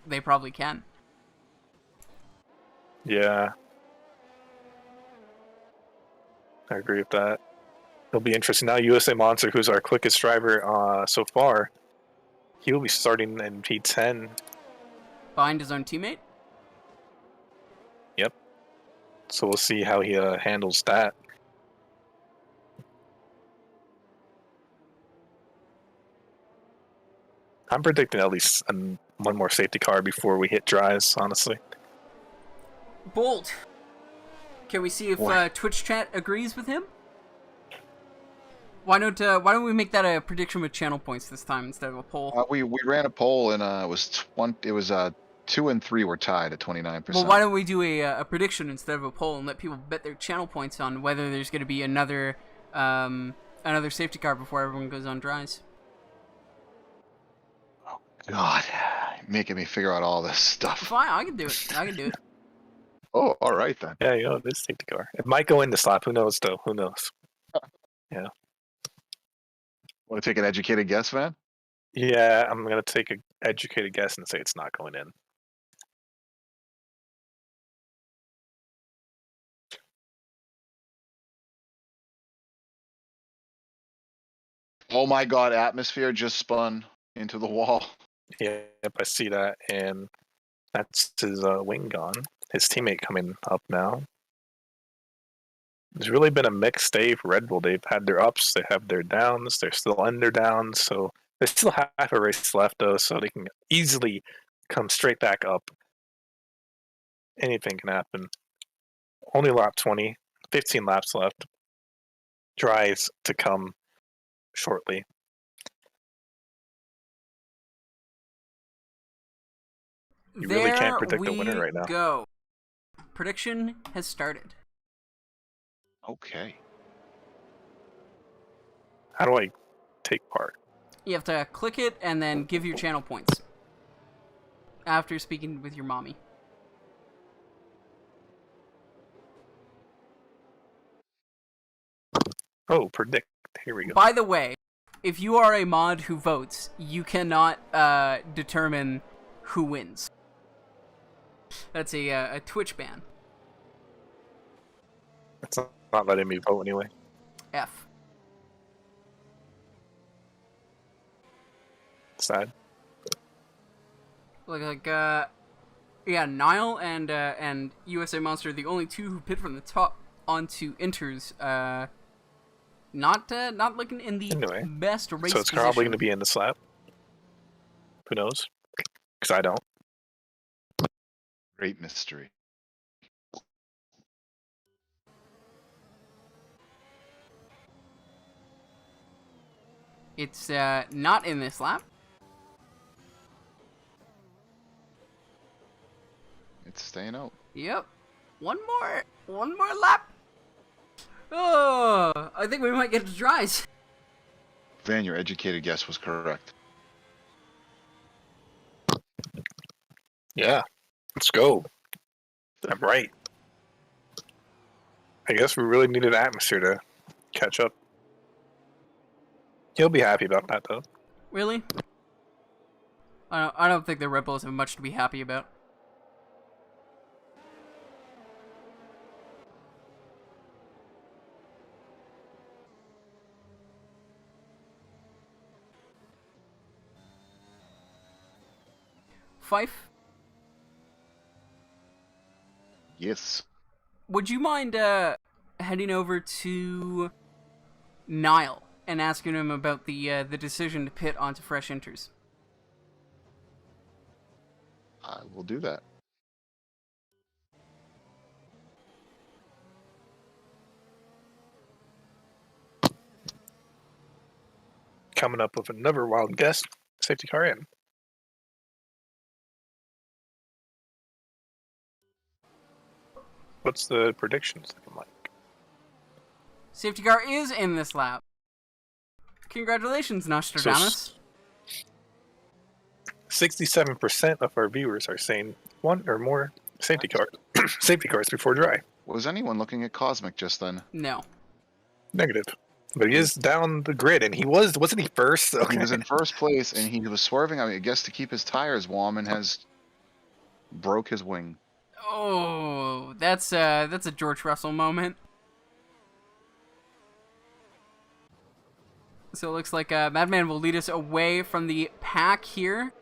[SPEAKER 1] they probably can.
[SPEAKER 2] Yeah. I agree with that. It'll be interesting. Now USA Monster, who's our quickest driver so far, he will be starting in P10.
[SPEAKER 1] Behind his own teammate?
[SPEAKER 2] Yep. So we'll see how he handles that. I'm predicting at least one more safety car before we hit dries, honestly.
[SPEAKER 1] Bold. Can we see if Twitch chat agrees with him? Why don't we make that a prediction with channel points this time instead of a poll?
[SPEAKER 3] We ran a poll and it was 2 and 3 were tied at 29%.
[SPEAKER 1] Well, why don't we do a prediction instead of a poll and let people bet their channel points on whether there's going to be another safety car before everyone goes on dries?
[SPEAKER 3] Oh God, you're making me figure out all this stuff.
[SPEAKER 1] Fine, I can do it.
[SPEAKER 3] Oh, all right then.
[SPEAKER 2] Yeah, you know, this safety car. It might go in the slap. Who knows, though? Who knows? Yeah.
[SPEAKER 3] Want to take an educated guess, man?
[SPEAKER 2] Yeah, I'm going to take an educated guess and say it's not going in.
[SPEAKER 3] Oh my God, atmosphere just spun into the wall.
[SPEAKER 2] Yep, I see that, and that's his wing gone. His teammate coming up now. There's really been a mixed day for Red Bull. They've had their ups, they have their downs, they're still on their downs, so there's still half a race left, though, so they can easily come straight back up. Anything can happen. Only lap 20, 15 laps left. Dries to come shortly. You really can't predict the winner right now.
[SPEAKER 1] Go. Prediction has started.
[SPEAKER 3] Okay.
[SPEAKER 2] How do I take part?
[SPEAKER 1] You have to click it and then give your channel points. After speaking with your mommy.
[SPEAKER 2] Oh, predict. Here we go.
[SPEAKER 1] By the way, if you are a mod who votes, you cannot determine who wins. That's a Twitch ban.
[SPEAKER 2] It's not letting me vote anyway.
[SPEAKER 1] F.
[SPEAKER 2] Sad.
[SPEAKER 1] Like yeah, Nile and USA Monster are the only two who pit from the top onto Inters. Not looking in the best race
[SPEAKER 2] So it's
[SPEAKER 1] position.
[SPEAKER 2] probably going to be in the slap. Who knows? Because I don't.
[SPEAKER 3] Great mystery.
[SPEAKER 1] It's not in this lap.
[SPEAKER 3] It's staying out.
[SPEAKER 1] Yep. One more lap. Oh, I think we might get to dries.
[SPEAKER 3] Van, your educated guess was correct.
[SPEAKER 2] Yeah. Let's go. I'm right. I guess we really needed atmosphere to catch up. He'll be happy about that, though.
[SPEAKER 1] Really? I don't think the Red Bulls have much to be happy about. Fife?
[SPEAKER 3] Yes.
[SPEAKER 1] Would you mind heading over to Nile and asking him about the decision to pit onto fresh inters?
[SPEAKER 3] I will do that.
[SPEAKER 2] Coming up with another wild guess. Safety car in. What's the predictions looking like?
[SPEAKER 1] Safety car is in this lap. Congratulations, Nostradamus.
[SPEAKER 2] 67% of our viewers are saying one or more safety cars before dry.
[SPEAKER 3] Was anyone looking at Cosmic just then?
[SPEAKER 1] No.
[SPEAKER 2] Negative. But he is down the grid, and wasn't he first? Okay.
[SPEAKER 3] He was in first place, and he was swerving, I guess, to keep his tires warm, and has broke his wing.
[SPEAKER 1] Oh, that's a George Russell moment. So it looks like Madman will lead us away from the pack here.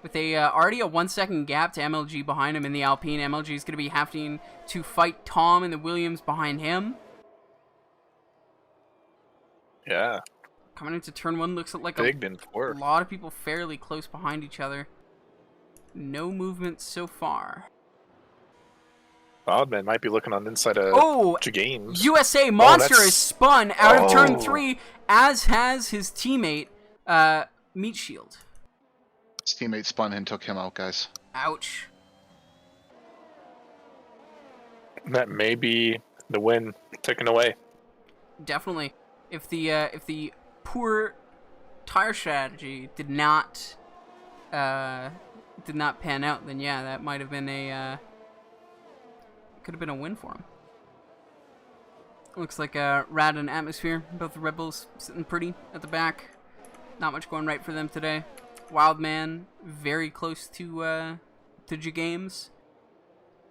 [SPEAKER 1] With already a 1 second gap to MLG behind him in the Alpine. MLG is going to be having to fight Tom in the Williams behind him.
[SPEAKER 2] Yeah.
[SPEAKER 1] Coming into turn 1 looks like
[SPEAKER 2] Big
[SPEAKER 1] a
[SPEAKER 2] in 4.
[SPEAKER 1] lot of people fairly close behind each other. No movement so far.
[SPEAKER 2] Wildman might be looking on the inside of Games.
[SPEAKER 1] USA Monster is spun out of turn 3, as has his teammate, Meat Shield.
[SPEAKER 3] His teammate spun and took him out, guys.
[SPEAKER 1] Ouch.
[SPEAKER 2] That may be the win taken away.
[SPEAKER 1] Definitely. If the poor tire strategy did not pan out, then yeah, that might have been could have been a win for him. Looks like Rad and Atmosphere, both the Red Bulls sitting pretty at the back. Not much going right for them today. Wildman very close to Games.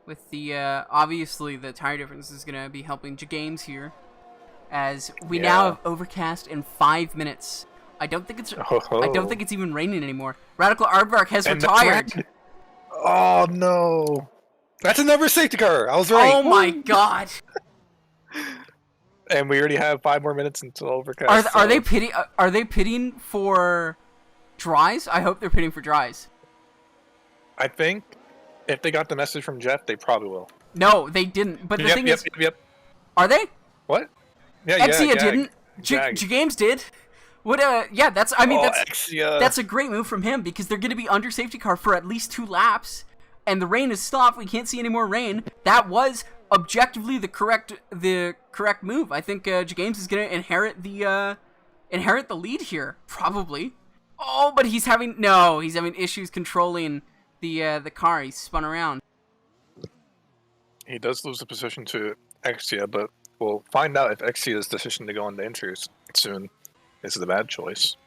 [SPEAKER 1] With the obviously the tire difference is gonna be helping Games here, as we now have overcast in 5 minutes. I don't think it's even raining anymore. Radical Aardvark has retired.
[SPEAKER 2] Oh no. That's another safety car. I was right.
[SPEAKER 1] Oh my god.
[SPEAKER 2] And we already have 5 more minutes until overcast.
[SPEAKER 1] Are they pitting for dries? I hope they're pitting for dries.
[SPEAKER 2] I think if they got the message from Jeff, they probably will.
[SPEAKER 1] No, they didn't. But the thing is, are they?
[SPEAKER 2] What? Yeah,
[SPEAKER 1] Exia didn't. Games did. What? Yeah, that's a great move from him, because they're going to be under safety car for at least 2 laps, and the rain has stopped. We can't see any more rain. That was objectively the correct move. I think Games is going to inherit the lead here, probably. Oh, but he's having issues controlling the car. He's spun around.
[SPEAKER 2] He does lose the position to Exia, but we'll find out if Exia's decision to go into inters soon is the bad choice.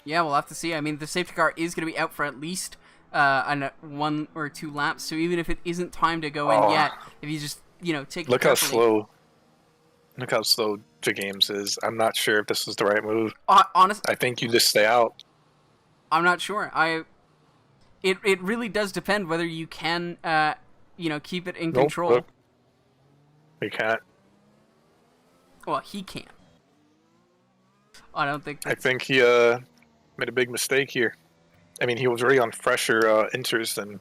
[SPEAKER 1] Yeah, we'll have to see. I mean, the safety car is going to be out for at least 1 or 2 laps, so even if it isn't time to go in yet, if you just, take it carefully.
[SPEAKER 2] Look how slow Games is. I'm not sure if this is the right move.
[SPEAKER 1] Honestly,
[SPEAKER 2] I think you just stay out.
[SPEAKER 1] I'm not sure. It really does depend whether you can, keep it in control.
[SPEAKER 2] Nope. We can't.
[SPEAKER 1] Well, he can. I don't think.
[SPEAKER 2] I think he made a big mistake here. I mean, he was already on fresher inters than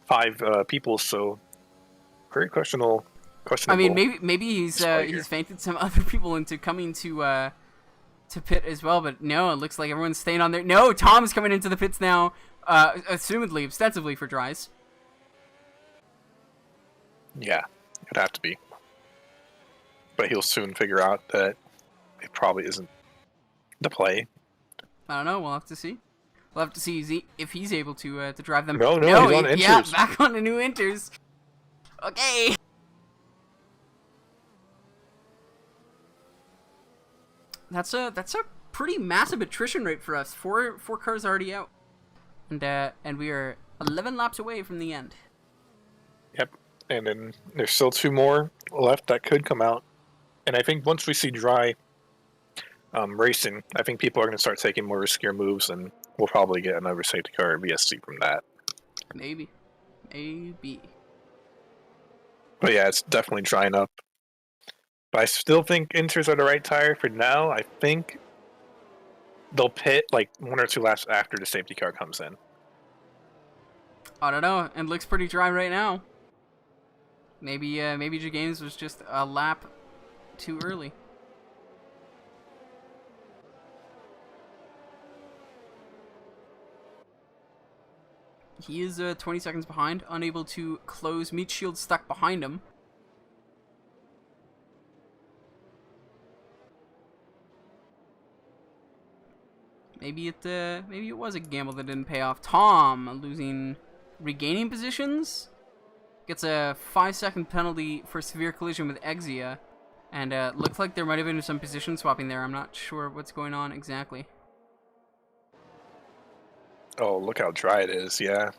[SPEAKER 2] 5 people, so very questionable.
[SPEAKER 1] I mean, maybe he's fainted some other people into coming to pit as well, but no, it looks like everyone's staying on there. No, Tom's coming into the pits now, assumedly, ostensibly for dries.
[SPEAKER 2] Yeah, it'd have to be. But he'll soon figure out that it probably isn't the play.
[SPEAKER 1] I don't know. We'll have to see. We'll have to see if he's able to drive them.
[SPEAKER 2] No, he's on inters.
[SPEAKER 1] Yeah, back on the new inters. Okay. That's a pretty massive attrition rate for us. Four cars already out, and we are 11 laps away from the end.
[SPEAKER 2] Yep, and then there's still 2 more left that could come out. And I think once we see dry racing, I think people are going to start taking more riskier moves, and we'll probably get another safety car VSC from that.
[SPEAKER 1] Maybe.
[SPEAKER 2] But yeah, it's definitely drying up. But I still think inters are the right tire for now. I think they'll pit like 1 or 2 laps after the safety car comes in.
[SPEAKER 1] I don't know. It looks pretty dry right now. Maybe Games was just a lap too early. He is 20 seconds behind, unable to close. Meat Shield stuck behind him. Maybe it was a gamble that didn't pay off. Tom regaining positions, gets a 5-second penalty for severe collision with Exia, and looks like there might have been some position swapping there. I'm not sure what's going on exactly.
[SPEAKER 2] Oh, look how dry it is, yeah.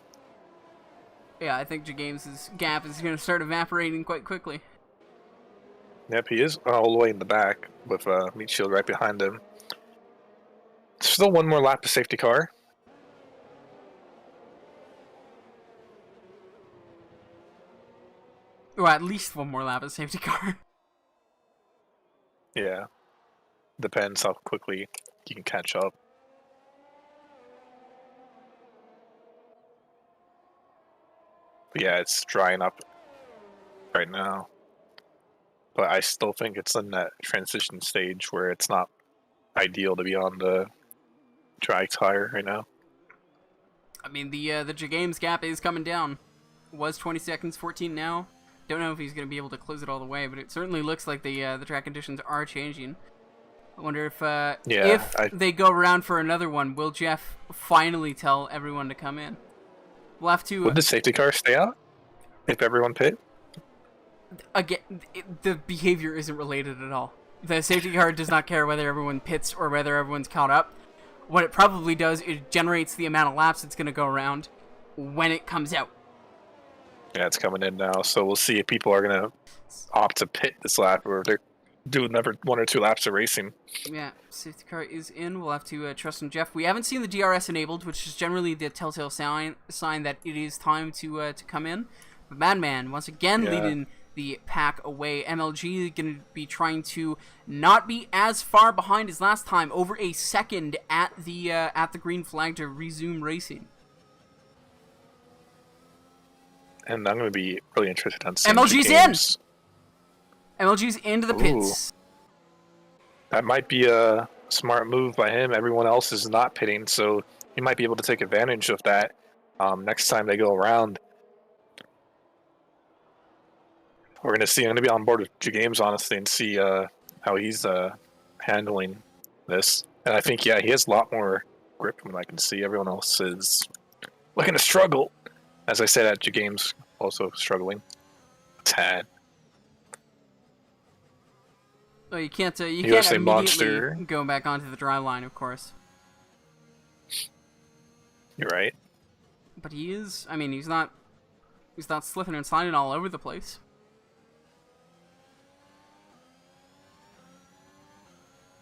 [SPEAKER 1] Yeah, I think James' gap is going to start evaporating quite quickly.
[SPEAKER 2] Yep, he is all the way in the back with Meat Shield right behind him. Still 1 more lap to safety car.
[SPEAKER 1] Well, at least one more lap of safety car.
[SPEAKER 2] Yeah. Depends how quickly you can catch up. But yeah, it's drying up right now. But I still think it's in that transition stage where it's not ideal to be on the dry tire right now.
[SPEAKER 1] I mean, the J-Games gap is coming down. Was 20 seconds, 14 now. Don't know if he's going to be able to close it all the way, but it certainly looks like the track conditions are changing. I wonder if they go around for another one, will Jeff finally tell everyone to come in? We'll have to...
[SPEAKER 2] Would the safety car stay out if everyone pit?
[SPEAKER 1] Again, the behavior isn't related at all. The safety car does not care whether everyone pits or whether everyone's caught up. What it probably does is generates the amount of laps it's going to go around when it comes out.
[SPEAKER 2] Yeah, it's coming in now, so we'll see if people are going to opt to pit this lap or if they're doing another 1 or 2 laps of racing.
[SPEAKER 1] Yeah, safety car is in. We'll have to trust in Jeff. We haven't seen the DRS enabled, which is generally the telltale sign that it is time to come in. But Madman, once again, leading the pack away. MLG going to be trying to not be as far behind as last time, over a second at the green flag to resume racing.
[SPEAKER 2] And I'm going to be really interested on seeing
[SPEAKER 1] MLG's
[SPEAKER 2] games.
[SPEAKER 1] in! MLG's into the pits.
[SPEAKER 2] That might be a smart move by him. Everyone else is not pitting, so he might be able to take advantage of that next time they go around. We're going to see. I'm going to be on board with J-Games, honestly, and see how he's handling this. And I think, he has a lot more grip from what I can see. Everyone else is looking to struggle. As I said, at J-Games, also struggling a tad.
[SPEAKER 1] Well, you can't immediately
[SPEAKER 2] Monster.
[SPEAKER 1] go back onto the dry line, of course.
[SPEAKER 2] You're right.
[SPEAKER 1] But he is. I mean, he's not slipping and sliding all over the place.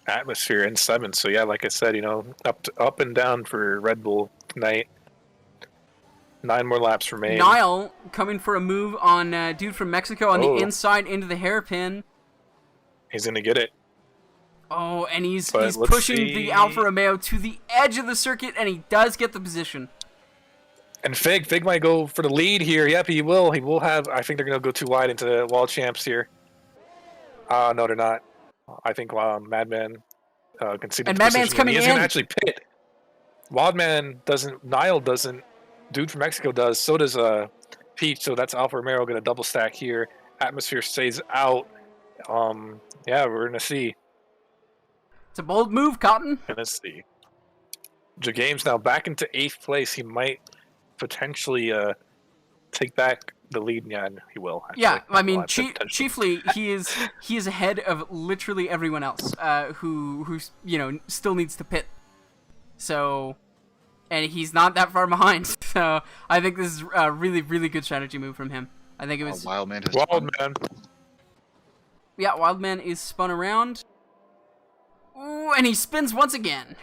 [SPEAKER 2] Atmosphere in 7. So yeah, like I said, up and down for Red Bull tonight. 9 more laps remain.
[SPEAKER 1] Niall coming for a move on dude from Mexico on the inside into the hairpin.
[SPEAKER 2] He's gonna get it.
[SPEAKER 1] Oh, and he's pushing the Alfa Romeo to the edge of the circuit, and he does get the position.
[SPEAKER 2] And Fig might go for the lead here. Yep, he will. He will have. I think they're gonna go too wide into the Wall Champs here. No, they're not. I think Madman can see the
[SPEAKER 1] and Madman's
[SPEAKER 2] position.
[SPEAKER 1] coming in.
[SPEAKER 2] He's gonna actually pit. Wildman doesn't. Niall doesn't. Dude from Mexico does. So does Pete. So that's Alfa Romeo gonna double stack here. Atmosphere stays out. Yeah, we're gonna see.
[SPEAKER 1] It's a bold move, Cotton.
[SPEAKER 2] Gonna see. J-Games now back into 8th place. He might potentially take back the lead. Yeah, he will. Actually.
[SPEAKER 1] Yeah, I mean, chiefly he is ahead of literally everyone else who still needs to pit. So, and he's not that far behind. So I think this is a really, really good strategy move from him. I think it was
[SPEAKER 3] Wildman.
[SPEAKER 1] Yeah, Wildman is spun around. Ooh, and he spins once again.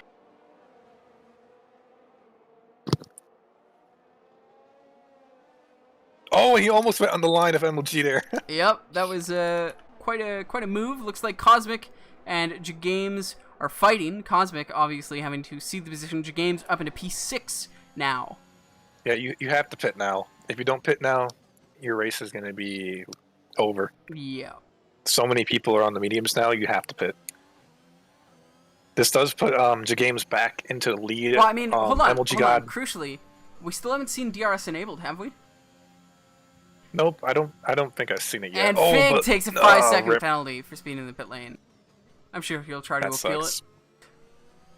[SPEAKER 2] Oh, he almost went on the line of MLG there.
[SPEAKER 1] Yep, that was quite a move. Looks like Cosmic and J-Games are fighting. Cosmic obviously having to cede the position. J-Games up into P6 now.
[SPEAKER 2] Yeah, you have to pit now. If you don't pit now, your race is going to be over.
[SPEAKER 1] Yeah.
[SPEAKER 2] So many people are on the mediums now, you have to pit. This does put J-Games back into the lead.
[SPEAKER 1] Well, I mean, hold on.
[SPEAKER 2] God.
[SPEAKER 1] Crucially, we still haven't seen DRS enabled, have we?
[SPEAKER 2] Nope, I don't think I've seen it yet.
[SPEAKER 1] And Fig takes a 5-second penalty for speeding in the pit lane. I'm sure he'll try to appeal it.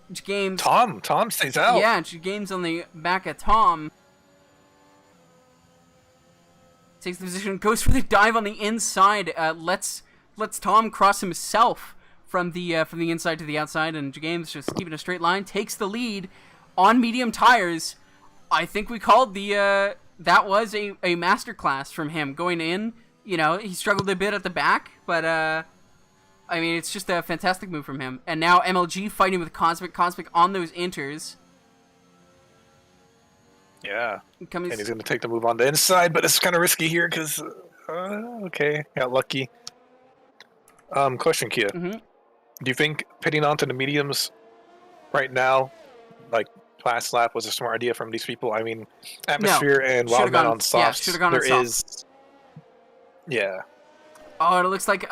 [SPEAKER 1] J-Games.
[SPEAKER 2] Tom stays out.
[SPEAKER 1] Yeah, J-Games on the back of Tom. Takes the position, goes for the dive on the inside. Lets Tom cross himself from the inside to the outside, and J-Games just keeping a straight line. Takes the lead on medium tires. I think we called the that was a masterclass from him going in. He struggled a bit at the back, but I mean, it's just a fantastic move from him. And now MLG fighting with Cosmic on those inters.
[SPEAKER 2] Yeah, and he's going to take the move on the inside, but it's kind of risky here because Okay, got lucky. Question, Kia.
[SPEAKER 1] Mm-hmm.
[SPEAKER 2] Do you think pitting onto the mediums right now, like last lap, was a smart idea from these people? I mean,
[SPEAKER 1] No.
[SPEAKER 2] Atmosphere and
[SPEAKER 1] Should've
[SPEAKER 2] Wildman
[SPEAKER 1] gone-
[SPEAKER 2] on
[SPEAKER 1] yeah,
[SPEAKER 2] softs.
[SPEAKER 1] should've gone on
[SPEAKER 2] there
[SPEAKER 1] softs.
[SPEAKER 2] is, yeah.
[SPEAKER 1] Oh, and it looks like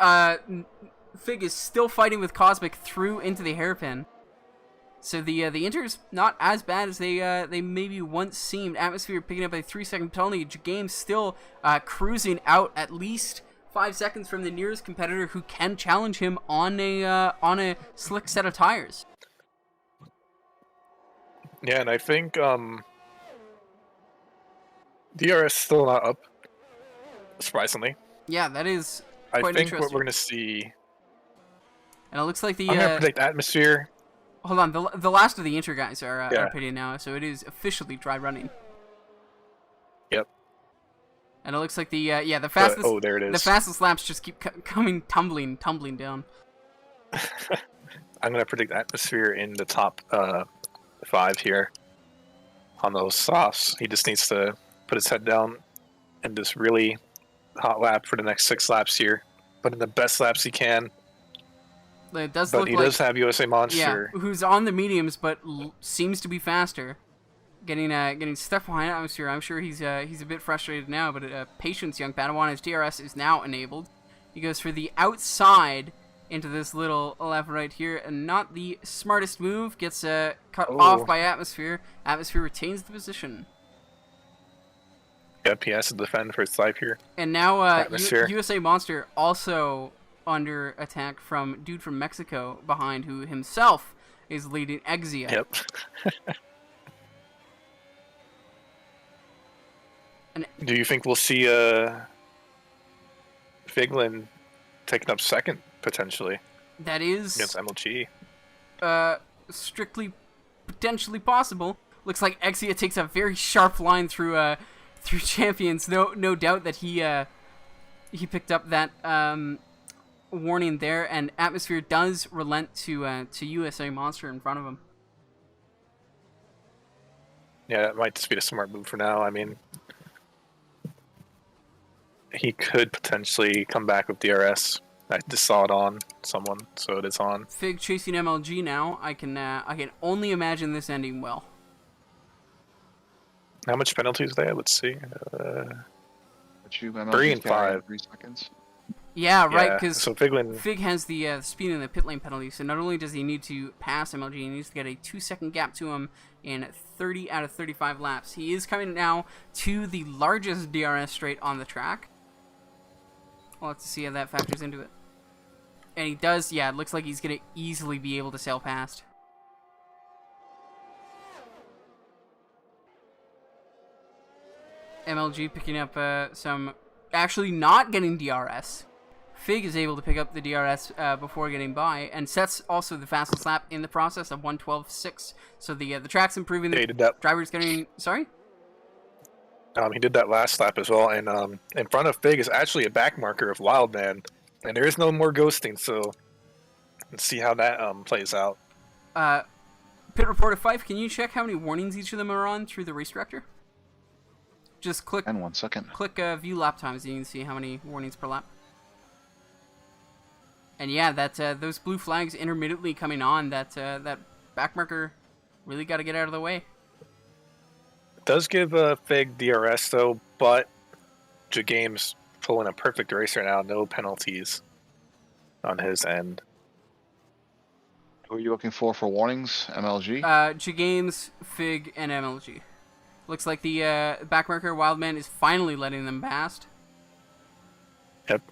[SPEAKER 1] Fig is still fighting with Cosmic through into the hairpin. So the inter's not as bad as they maybe once seemed. Atmosphere picking up a 3-second penalty. Game still cruising out at least 5 seconds from the nearest competitor who can challenge him on a slick set of tires.
[SPEAKER 2] Yeah, and I think DRS still not up, surprisingly.
[SPEAKER 1] Yeah, that is
[SPEAKER 2] I
[SPEAKER 1] quite
[SPEAKER 2] think
[SPEAKER 1] interesting.
[SPEAKER 2] what we're going to see...
[SPEAKER 1] And it looks like the
[SPEAKER 2] I'm going to predict Atmosphere.
[SPEAKER 1] hold on, the last of the inter guys are
[SPEAKER 2] Yeah.
[SPEAKER 1] pitting now, so it is officially dry running.
[SPEAKER 2] Yep.
[SPEAKER 1] And it looks like the fastest
[SPEAKER 2] oh, there it is.
[SPEAKER 1] the fastest laps just keep coming tumbling down.
[SPEAKER 2] I'm going to predict Atmosphere in the top 5 here on those softs. He just needs to put his head down and just really hot lap for the next 6 laps here. Put in the best laps he can.
[SPEAKER 1] It does
[SPEAKER 2] But
[SPEAKER 1] look
[SPEAKER 2] he
[SPEAKER 1] like
[SPEAKER 2] does have USA Monster.
[SPEAKER 1] yeah, who's on the mediums but seems to be faster. Getting stuck behind Atmosphere. I'm sure he's a bit frustrated now, but patience, young Padawan. His DRS is now enabled. He goes for the outside into this little left right here, and not the smartest move. Gets cut off by Atmosphere. Atmosphere retains the position.
[SPEAKER 2] Yep, he has to defend for his life here.
[SPEAKER 1] And now
[SPEAKER 2] Atmosphere.
[SPEAKER 1] USA Monster also under attack from dude from Mexico behind, who himself is leading Exia.
[SPEAKER 2] Yep.
[SPEAKER 1] And
[SPEAKER 2] Do you think we'll see Figlin taking up second, potentially,
[SPEAKER 1] that is
[SPEAKER 2] against MLG?
[SPEAKER 1] strictly potentially possible. Looks like Exia takes a very sharp line through champions. No doubt that he picked up that warning there, and Atmosphere does relent to USA Monster in front of him.
[SPEAKER 2] Yeah, that might just be the smart move for now. I mean, he could potentially come back with DRS. I just saw it on someone, so it is on.
[SPEAKER 1] Fig chasing MLG now. I can only imagine this ending well.
[SPEAKER 2] How much penalties they have? Let's see.
[SPEAKER 3] 3
[SPEAKER 2] and 5.
[SPEAKER 3] 3 seconds.
[SPEAKER 1] Yeah, right.
[SPEAKER 2] Yeah,
[SPEAKER 1] Because
[SPEAKER 2] so Figlin,
[SPEAKER 1] Fig has the speed in the pit lane penalty, so not only does he need to pass MLG, he needs to get a 2-second gap to him in 30 out of 35 laps. He is coming now to the largest DRS straight on the track. We'll have to see how that factors into it. And he does, yeah, it looks like he's going to easily be able to sail past. MLG picking up some... Actually not getting DRS. Fig is able to pick up the DRS before getting by, and sets also the fastest lap in the process of 1:12.6. So the track's improving.
[SPEAKER 2] yeah, he did that.
[SPEAKER 1] Driver's getting... Sorry?
[SPEAKER 2] He did that last lap as well, and in front of Fig is actually a back marker of Wildman, and there is no more ghosting, so let's see how that plays out.
[SPEAKER 1] Pit Reporter Fife, can you check how many warnings each of them are on through the race director? Just click
[SPEAKER 3] And 1 second.
[SPEAKER 1] view lap times, and you can see how many warnings per lap. And yeah, that those blue flags intermittently coming on, that back marker really got to get out of the way.
[SPEAKER 2] It does give Fig DRS though, but Jagame's pulling a perfect race right now. No penalties on his end.
[SPEAKER 3] Who are you looking for warnings? MLG?
[SPEAKER 1] Jagames, Fig, and MLG. Looks like the back marker Wildman is finally letting them past.
[SPEAKER 2] Yep.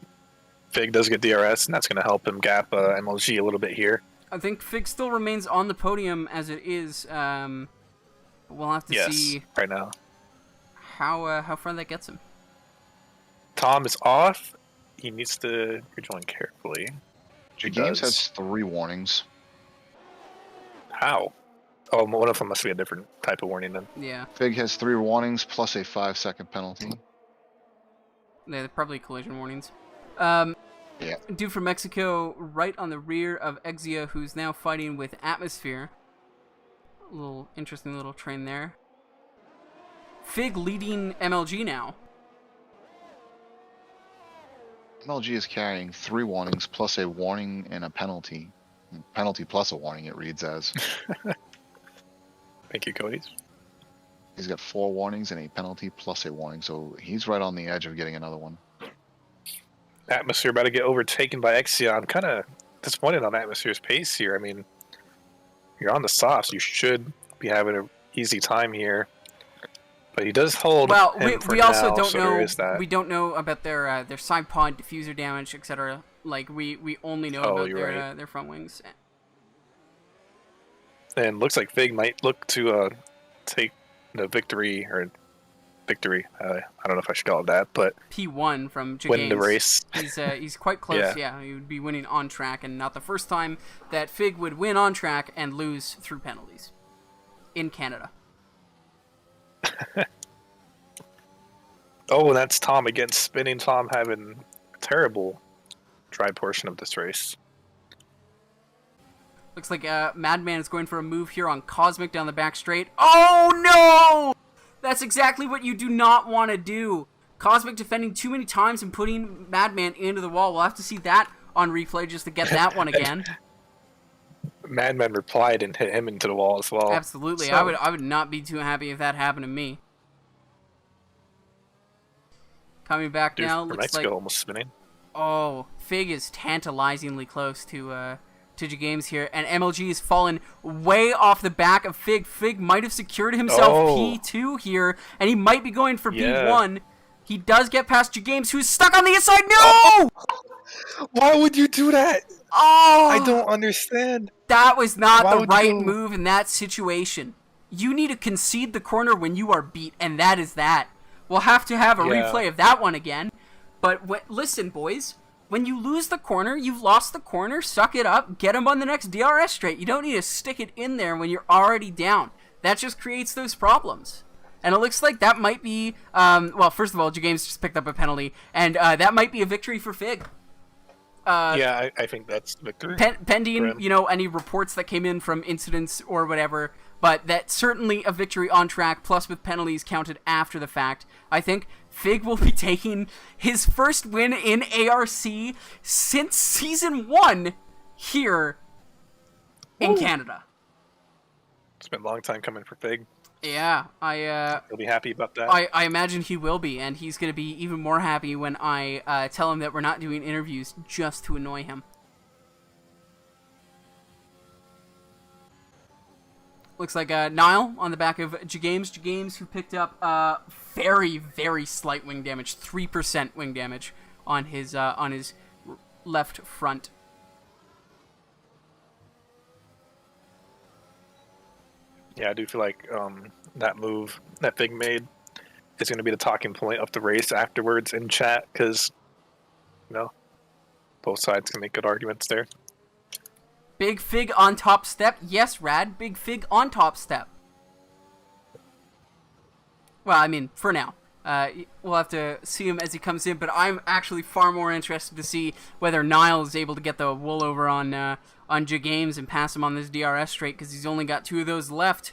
[SPEAKER 2] Fig does get DRS, and that's going to help him gap MLG a little bit here.
[SPEAKER 1] I think Fig still remains on the podium as it is. We'll have to see
[SPEAKER 2] right now.
[SPEAKER 1] how far that gets him.
[SPEAKER 2] Tom is off. He needs to rejoin carefully.
[SPEAKER 3] Games has 3 warnings.
[SPEAKER 2] How? Oh, one of them must be a different type of warning then.
[SPEAKER 1] Yeah,
[SPEAKER 3] Fig has 3 warnings plus a 5-second penalty.
[SPEAKER 1] they're probably collision warnings.
[SPEAKER 3] Yeah.
[SPEAKER 1] Dude from Mexico, right on the rear of Exia, who's now fighting with Atmosphere. A little interesting little train there. Fig leading MLG now.
[SPEAKER 3] MLG is carrying 3 warnings plus a warning and a penalty. Penalty plus a warning, it reads as.
[SPEAKER 2] Thank you, Cody.
[SPEAKER 3] He's got 4 warnings and a penalty plus a warning, so he's right on the edge of getting another one.
[SPEAKER 2] Atmosphere about to get overtaken by Exia. I'm kind of disappointed on Atmosphere's pace here. I mean, you're on the softs. You should be having an easy time here. But he does hold.
[SPEAKER 1] Well,
[SPEAKER 2] him for
[SPEAKER 1] we also
[SPEAKER 2] now,
[SPEAKER 1] don't
[SPEAKER 2] so
[SPEAKER 1] know.
[SPEAKER 2] there is that.
[SPEAKER 1] We don't know about their side pod diffuser damage, etc. Like we only know about their front wings.
[SPEAKER 2] And looks like Fig might look to take the victory. I don't know if I should call it that, but
[SPEAKER 1] P1 from Jagames.
[SPEAKER 2] win the race.
[SPEAKER 1] He's quite close. Yeah, he would be winning on track, and not the first time that Fig would win on track and lose through penalties in Canada.
[SPEAKER 2] Oh, that's Tom again, spinning. Tom having a terrible dry portion of this race.
[SPEAKER 1] Looks like Madman is going for a move here on Cosmic down the back straight. Oh no! That's exactly what you do not want to do. Cosmic defending too many times and putting Madman into the wall. We'll have to see that on replay just to get that one again.
[SPEAKER 2] Madman replied and hit him into the wall as well.
[SPEAKER 1] Absolutely.
[SPEAKER 2] So,
[SPEAKER 1] I would not be too happy if that happened to me. Coming back now, looks
[SPEAKER 2] Mexico
[SPEAKER 1] like
[SPEAKER 2] almost spinning.
[SPEAKER 1] oh, Fig is tantalizingly close to Jagames here, and MLG has fallen way off the back of Fig. Fig might have secured himself P2 here, and he might be going for P1. He does get past Jagames, who's stuck on the inside. No!
[SPEAKER 2] Why would you do that?
[SPEAKER 1] Oh!
[SPEAKER 2] I don't understand.
[SPEAKER 1] That was not the right move in that situation. You need to concede the corner when you are beat, and that is that. We'll have to have a replay of that one again. But listen, boys. When you lose the corner, you've lost the corner. Suck it up. Get him on the next DRS straight. You don't need to stick it in there when you're already down. That just creates those problems. And it looks like that might be... well, first of all, Jagames just picked up a penalty. And that might be a victory for Fig.
[SPEAKER 2] I think that's victory.
[SPEAKER 1] Pending, any reports that came in from incidents or whatever, but that's certainly a victory on track, plus with penalties counted after the fact. I think Fig will be taking his first win in ARC since Season 1 here in Canada.
[SPEAKER 2] It's been a long time coming for Fig.
[SPEAKER 1] Yeah,
[SPEAKER 2] he'll be happy about that.
[SPEAKER 1] I imagine he will be, and he's going to be even more happy when I tell him that we're not doing interviews just to annoy him. Looks like Niall on the back of Jagames. Jagames, who picked up very, very slight wing damage, 3% wing damage on his left front.
[SPEAKER 2] Yeah, I do feel like that move that Fig made is going to be the talking point of the race afterwards in chat, because, both sides can make good arguments there.
[SPEAKER 1] Big Fig on top step. Yes, Rad. Big Fig on top step. Well, I mean, for now. We'll have to see him as he comes in, but I'm actually far more interested to see whether Niall is able to get the wool over on Jagames and pass him on this DRS straight, because he's only got 2 of those left.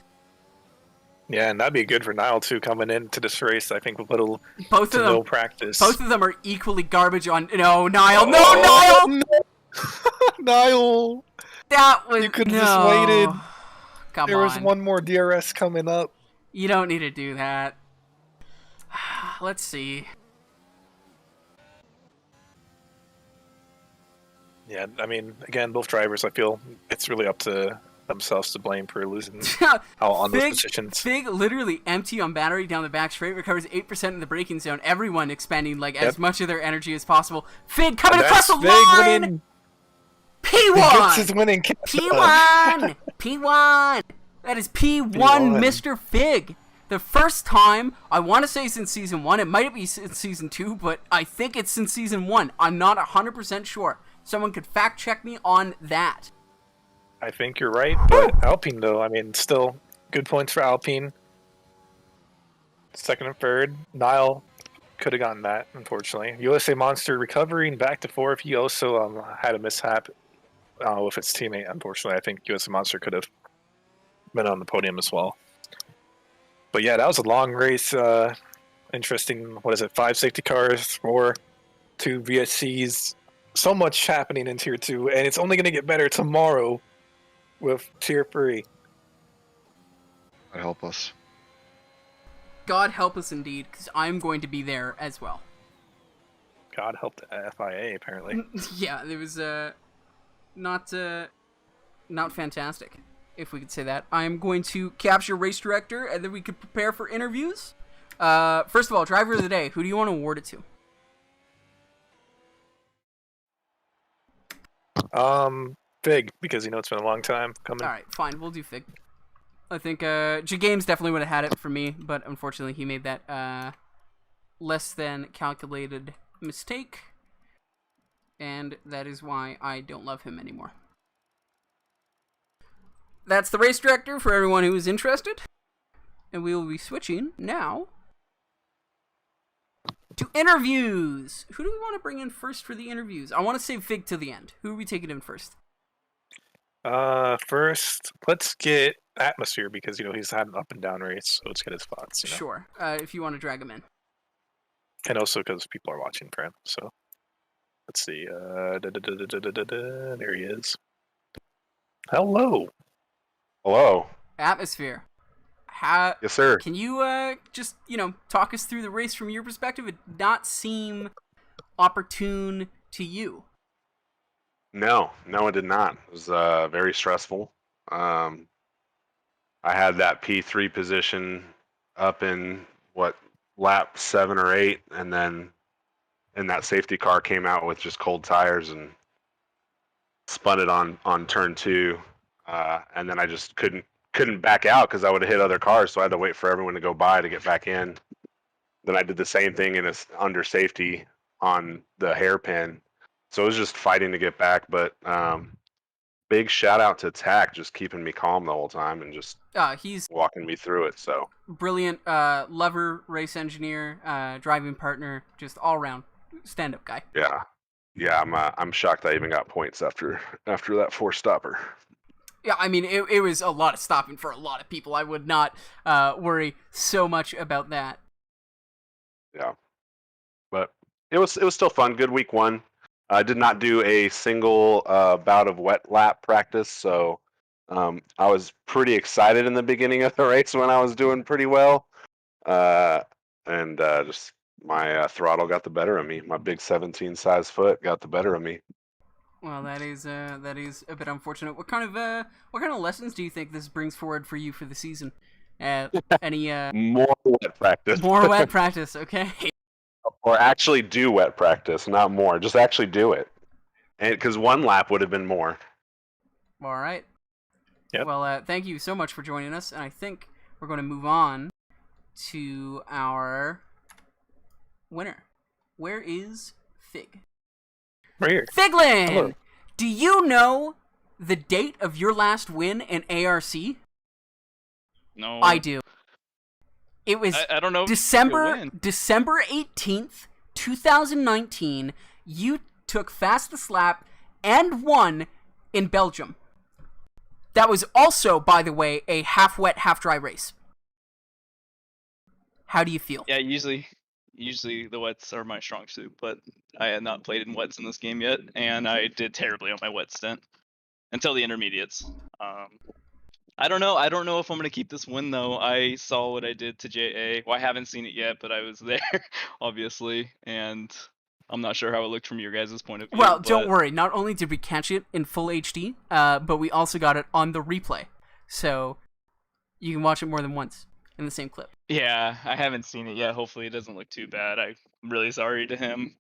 [SPEAKER 2] Yeah, and that'd be good for Niall, too, coming into this race, I think, with little no practice.
[SPEAKER 1] Both of them are equally garbage on... No, Niall! No, Niall!
[SPEAKER 2] No. Niall!
[SPEAKER 1] That was...
[SPEAKER 2] You could have just waited.
[SPEAKER 1] Come
[SPEAKER 2] there
[SPEAKER 1] on.
[SPEAKER 2] was one more DRS coming up.
[SPEAKER 1] You don't need to do that. Let's see.
[SPEAKER 2] Yeah, I mean, again, both drivers, I feel it's really up to themselves to blame for losing on those positions.
[SPEAKER 1] Fig literally empty on battery down the back straight, recovers 8% in the braking zone. Everyone expending as much of their energy as possible. Fig coming across the line! P1!
[SPEAKER 2] He gets his winning
[SPEAKER 1] P1! P1! That is P1, Mr. Fig. The first time, I want to say since Season 1, it might be since Season 2, but I think it's since Season 1. I'm not 100% sure. Someone could fact check me on that.
[SPEAKER 2] I think you're right, but Alpine, though, I mean, still good points for Alpine. Second and third. Niall could have gotten that, unfortunately. USA Monster recovering back to 4th. He also had a mishap with his teammate, unfortunately. I think USA Monster could have been on the podium as well. But yeah, that was a long race. Interesting, 5 safety cars, 4. to VSC's. So much happening in Tier 2, and it's only going to get better tomorrow with Tier 3.
[SPEAKER 3] God help us.
[SPEAKER 1] God help us indeed, because I'm going to be there as well.
[SPEAKER 2] God help the FIA, apparently.
[SPEAKER 1] Yeah, it was not fantastic, if we could say that. I'm going to capture race director, and then we could prepare for interviews. First of all, driver of the day. Who do you want to award it to?
[SPEAKER 2] Fig, because it's been a long time coming.
[SPEAKER 1] All right, fine. We'll do Fig. I think J-Games definitely would have had it for me, but unfortunately he made that less than calculated mistake, and that is why I don't love him anymore. That's the race director for everyone who is interested, and we will be switching now to interviews. Who do we want to bring in first for the interviews? I want to save Fig to the end. Who are we taking in first?
[SPEAKER 2] First, let's get Atmosphere, because he's had an up and down race, so let's get his thoughts.
[SPEAKER 1] Sure. If you want to drag him in.
[SPEAKER 2] And also because people are watching for him. So let's see. There he is. Hello.
[SPEAKER 4] Hello.
[SPEAKER 1] Atmosphere.
[SPEAKER 4] Yes, sir.
[SPEAKER 1] Can you just talk us through the race from your perspective? It did not seem opportune to you.
[SPEAKER 4] No, it did not. It was very stressful. I had that P3 position up in lap 7 or 8, and then that safety car came out with just cold tires and spun it on turn 2, and then I just couldn't back out because I would have hit other cars, so I had to wait for everyone to go by to get back in. Then I did the same thing under safety on the hairpin. So it was just fighting to get back, but big shout out to Tack, just keeping me calm the whole time and just
[SPEAKER 1] he's
[SPEAKER 4] walking me through it. So
[SPEAKER 1] brilliant, lover, race engineer, driving partner, just all around stand-up guy.
[SPEAKER 4] Yeah. I'm shocked I even got points after that 4-stopper.
[SPEAKER 1] Yeah, I mean it was a lot of stopping for a lot of people. I would not worry so much about that.
[SPEAKER 4] Yeah, but it was still fun. Good week 1. I did not do a single bout of wet lap practice, so I was pretty excited in the beginning of the race when I was doing pretty well, and just my throttle got the better of me. My big 17 size foot got the better of me.
[SPEAKER 1] Well, that is a bit unfortunate. What kind of lessons do you think this brings forward for you for the season? Any
[SPEAKER 4] more wet practice?
[SPEAKER 1] More wet practice, okay.
[SPEAKER 4] Or actually do wet practice, not more. Just actually do it. And because 1 lap would have been more.
[SPEAKER 1] All right.
[SPEAKER 2] Yep.
[SPEAKER 1] Well, thank you so much for joining us, and I think we're going to move on to our winner. Where is Fig?
[SPEAKER 2] Right here.
[SPEAKER 1] Figlin!
[SPEAKER 2] Hello.
[SPEAKER 1] Do you know the date of your last win in ARC?
[SPEAKER 5] No.
[SPEAKER 1] I do. It was
[SPEAKER 5] I don't know.
[SPEAKER 1] December 18th, 2019. You took fastest lap and won in Belgium. That was also, by the way, a half wet, half dry race. How do you feel?
[SPEAKER 5] Yeah, usually the wets are my strong suit, but I had not played in wets in this game yet, and I did terribly on my wet stint until the intermediates. I don't know. I don't know if I'm going to keep this win, though. I saw what I did to JA. Well, I haven't seen it yet, but I was there, obviously, and I'm not sure how it looked from your guys' point of view.
[SPEAKER 1] Well, don't worry. Not only did we catch it in full HD, but we also got it on the replay. So you can watch it more than once in the same clip.
[SPEAKER 5] Yeah, I haven't seen it yet. Hopefully it doesn't look too bad. I'm really sorry to him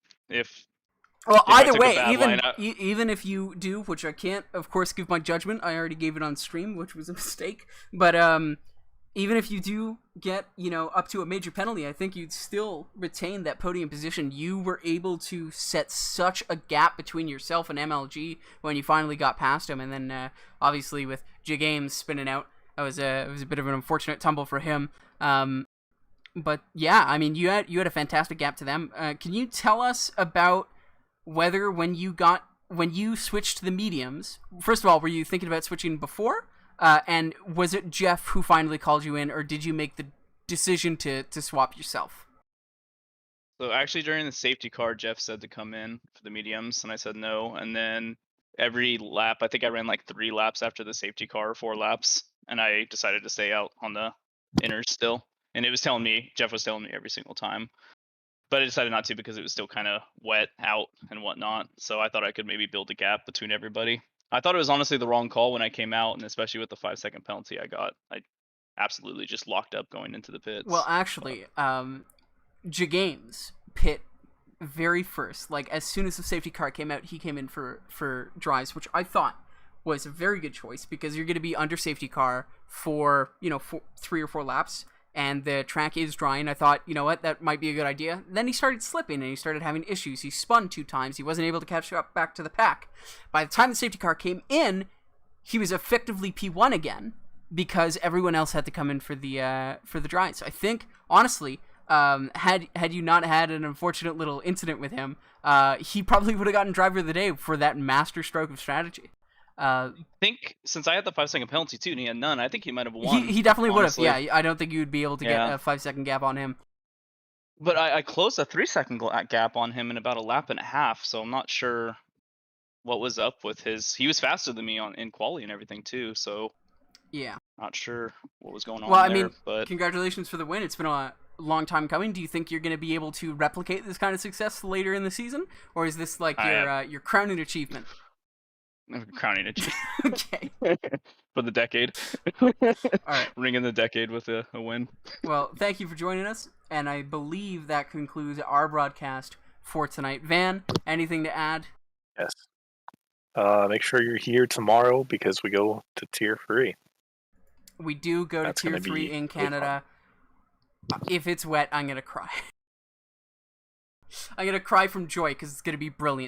[SPEAKER 1] Well,
[SPEAKER 5] I
[SPEAKER 1] either
[SPEAKER 5] took a
[SPEAKER 1] way,
[SPEAKER 5] bad
[SPEAKER 1] even if you do, which I can't, of course, give my judgment. I already gave it on stream, which was a mistake. But even if you do get, up to a major penalty, I think you'd still retain that podium position. You were able to set such a gap between yourself and MLG when you finally got past him, and then obviously with J-Games spinning out, it was a bit of an unfortunate tumble for him. But yeah, I mean, you had a fantastic gap to them. Can you tell us about whether when you switched to the mediums, first of all, were you thinking about switching before? And was it Jeff who finally called you in, or did you make the decision to swap yourself?
[SPEAKER 5] So actually, during the safety car, Jeff said to come in for the mediums, and I said no. And then every lap, I think I ran like 3 laps after the safety car, 4 laps, and I decided to stay out on the inners still. And it was telling me, Jeff was telling me every single time, but I decided not to because it was still kind of wet out and whatnot. So I thought I could maybe build a gap between everybody. I thought it was honestly the wrong call when I came out, and especially with the 5-second penalty I got, I absolutely just locked up going into the pits.
[SPEAKER 1] Well, actually, Jagames pit very first. Like, as soon as the safety car came out, he came in for drives, which I thought was a very good choice because you're going to be under safety car for, 3 or 4 laps, and the track is dry, and I thought, you know what, that might be a good idea. Then he started slipping, and he started having issues. He spun 2 times. He wasn't able to catch up back to the pack. By the time the safety car came in, he was effectively P1 again because everyone else had to come in for the dries. I think, honestly, had you not had an unfortunate little incident with him, he probably would have gotten driver of the day for that master stroke of strategy.
[SPEAKER 5] I think since I had the 5-second penalty too, and he had none, I think he might have won.
[SPEAKER 1] He definitely would have.
[SPEAKER 5] honestly.
[SPEAKER 1] Yeah, I don't think you would be able to get a 5-second gap on him.
[SPEAKER 5] But I closed a 3-second gap on him in about a lap and a half, so I'm not sure what was up with his. He was faster than me in quali and everything too, so
[SPEAKER 1] Yeah.
[SPEAKER 5] not sure what was going on
[SPEAKER 1] Well, I
[SPEAKER 5] there.
[SPEAKER 1] mean,
[SPEAKER 5] but
[SPEAKER 1] congratulations for the win. It's been a long time coming. Do you think you're going to be able to replicate this kind of success later in the season, or is this like your crowning achievement?
[SPEAKER 5] crowning it
[SPEAKER 1] Okay.
[SPEAKER 5] for the decade.
[SPEAKER 1] All right.
[SPEAKER 5] Ringing the decade with a win.
[SPEAKER 1] Well, thank you for joining us, and I believe that concludes our broadcast for tonight. Van, anything to add?
[SPEAKER 2] Yes. Make sure you're here tomorrow because we go to Tier 3.
[SPEAKER 1] We do go
[SPEAKER 2] That's
[SPEAKER 1] to Tier
[SPEAKER 2] gonna
[SPEAKER 1] 3
[SPEAKER 2] be
[SPEAKER 1] in
[SPEAKER 2] really
[SPEAKER 1] Canada. If it's wet, I'm going to cry. I'm going to cry from joy because it's going to be brilliant.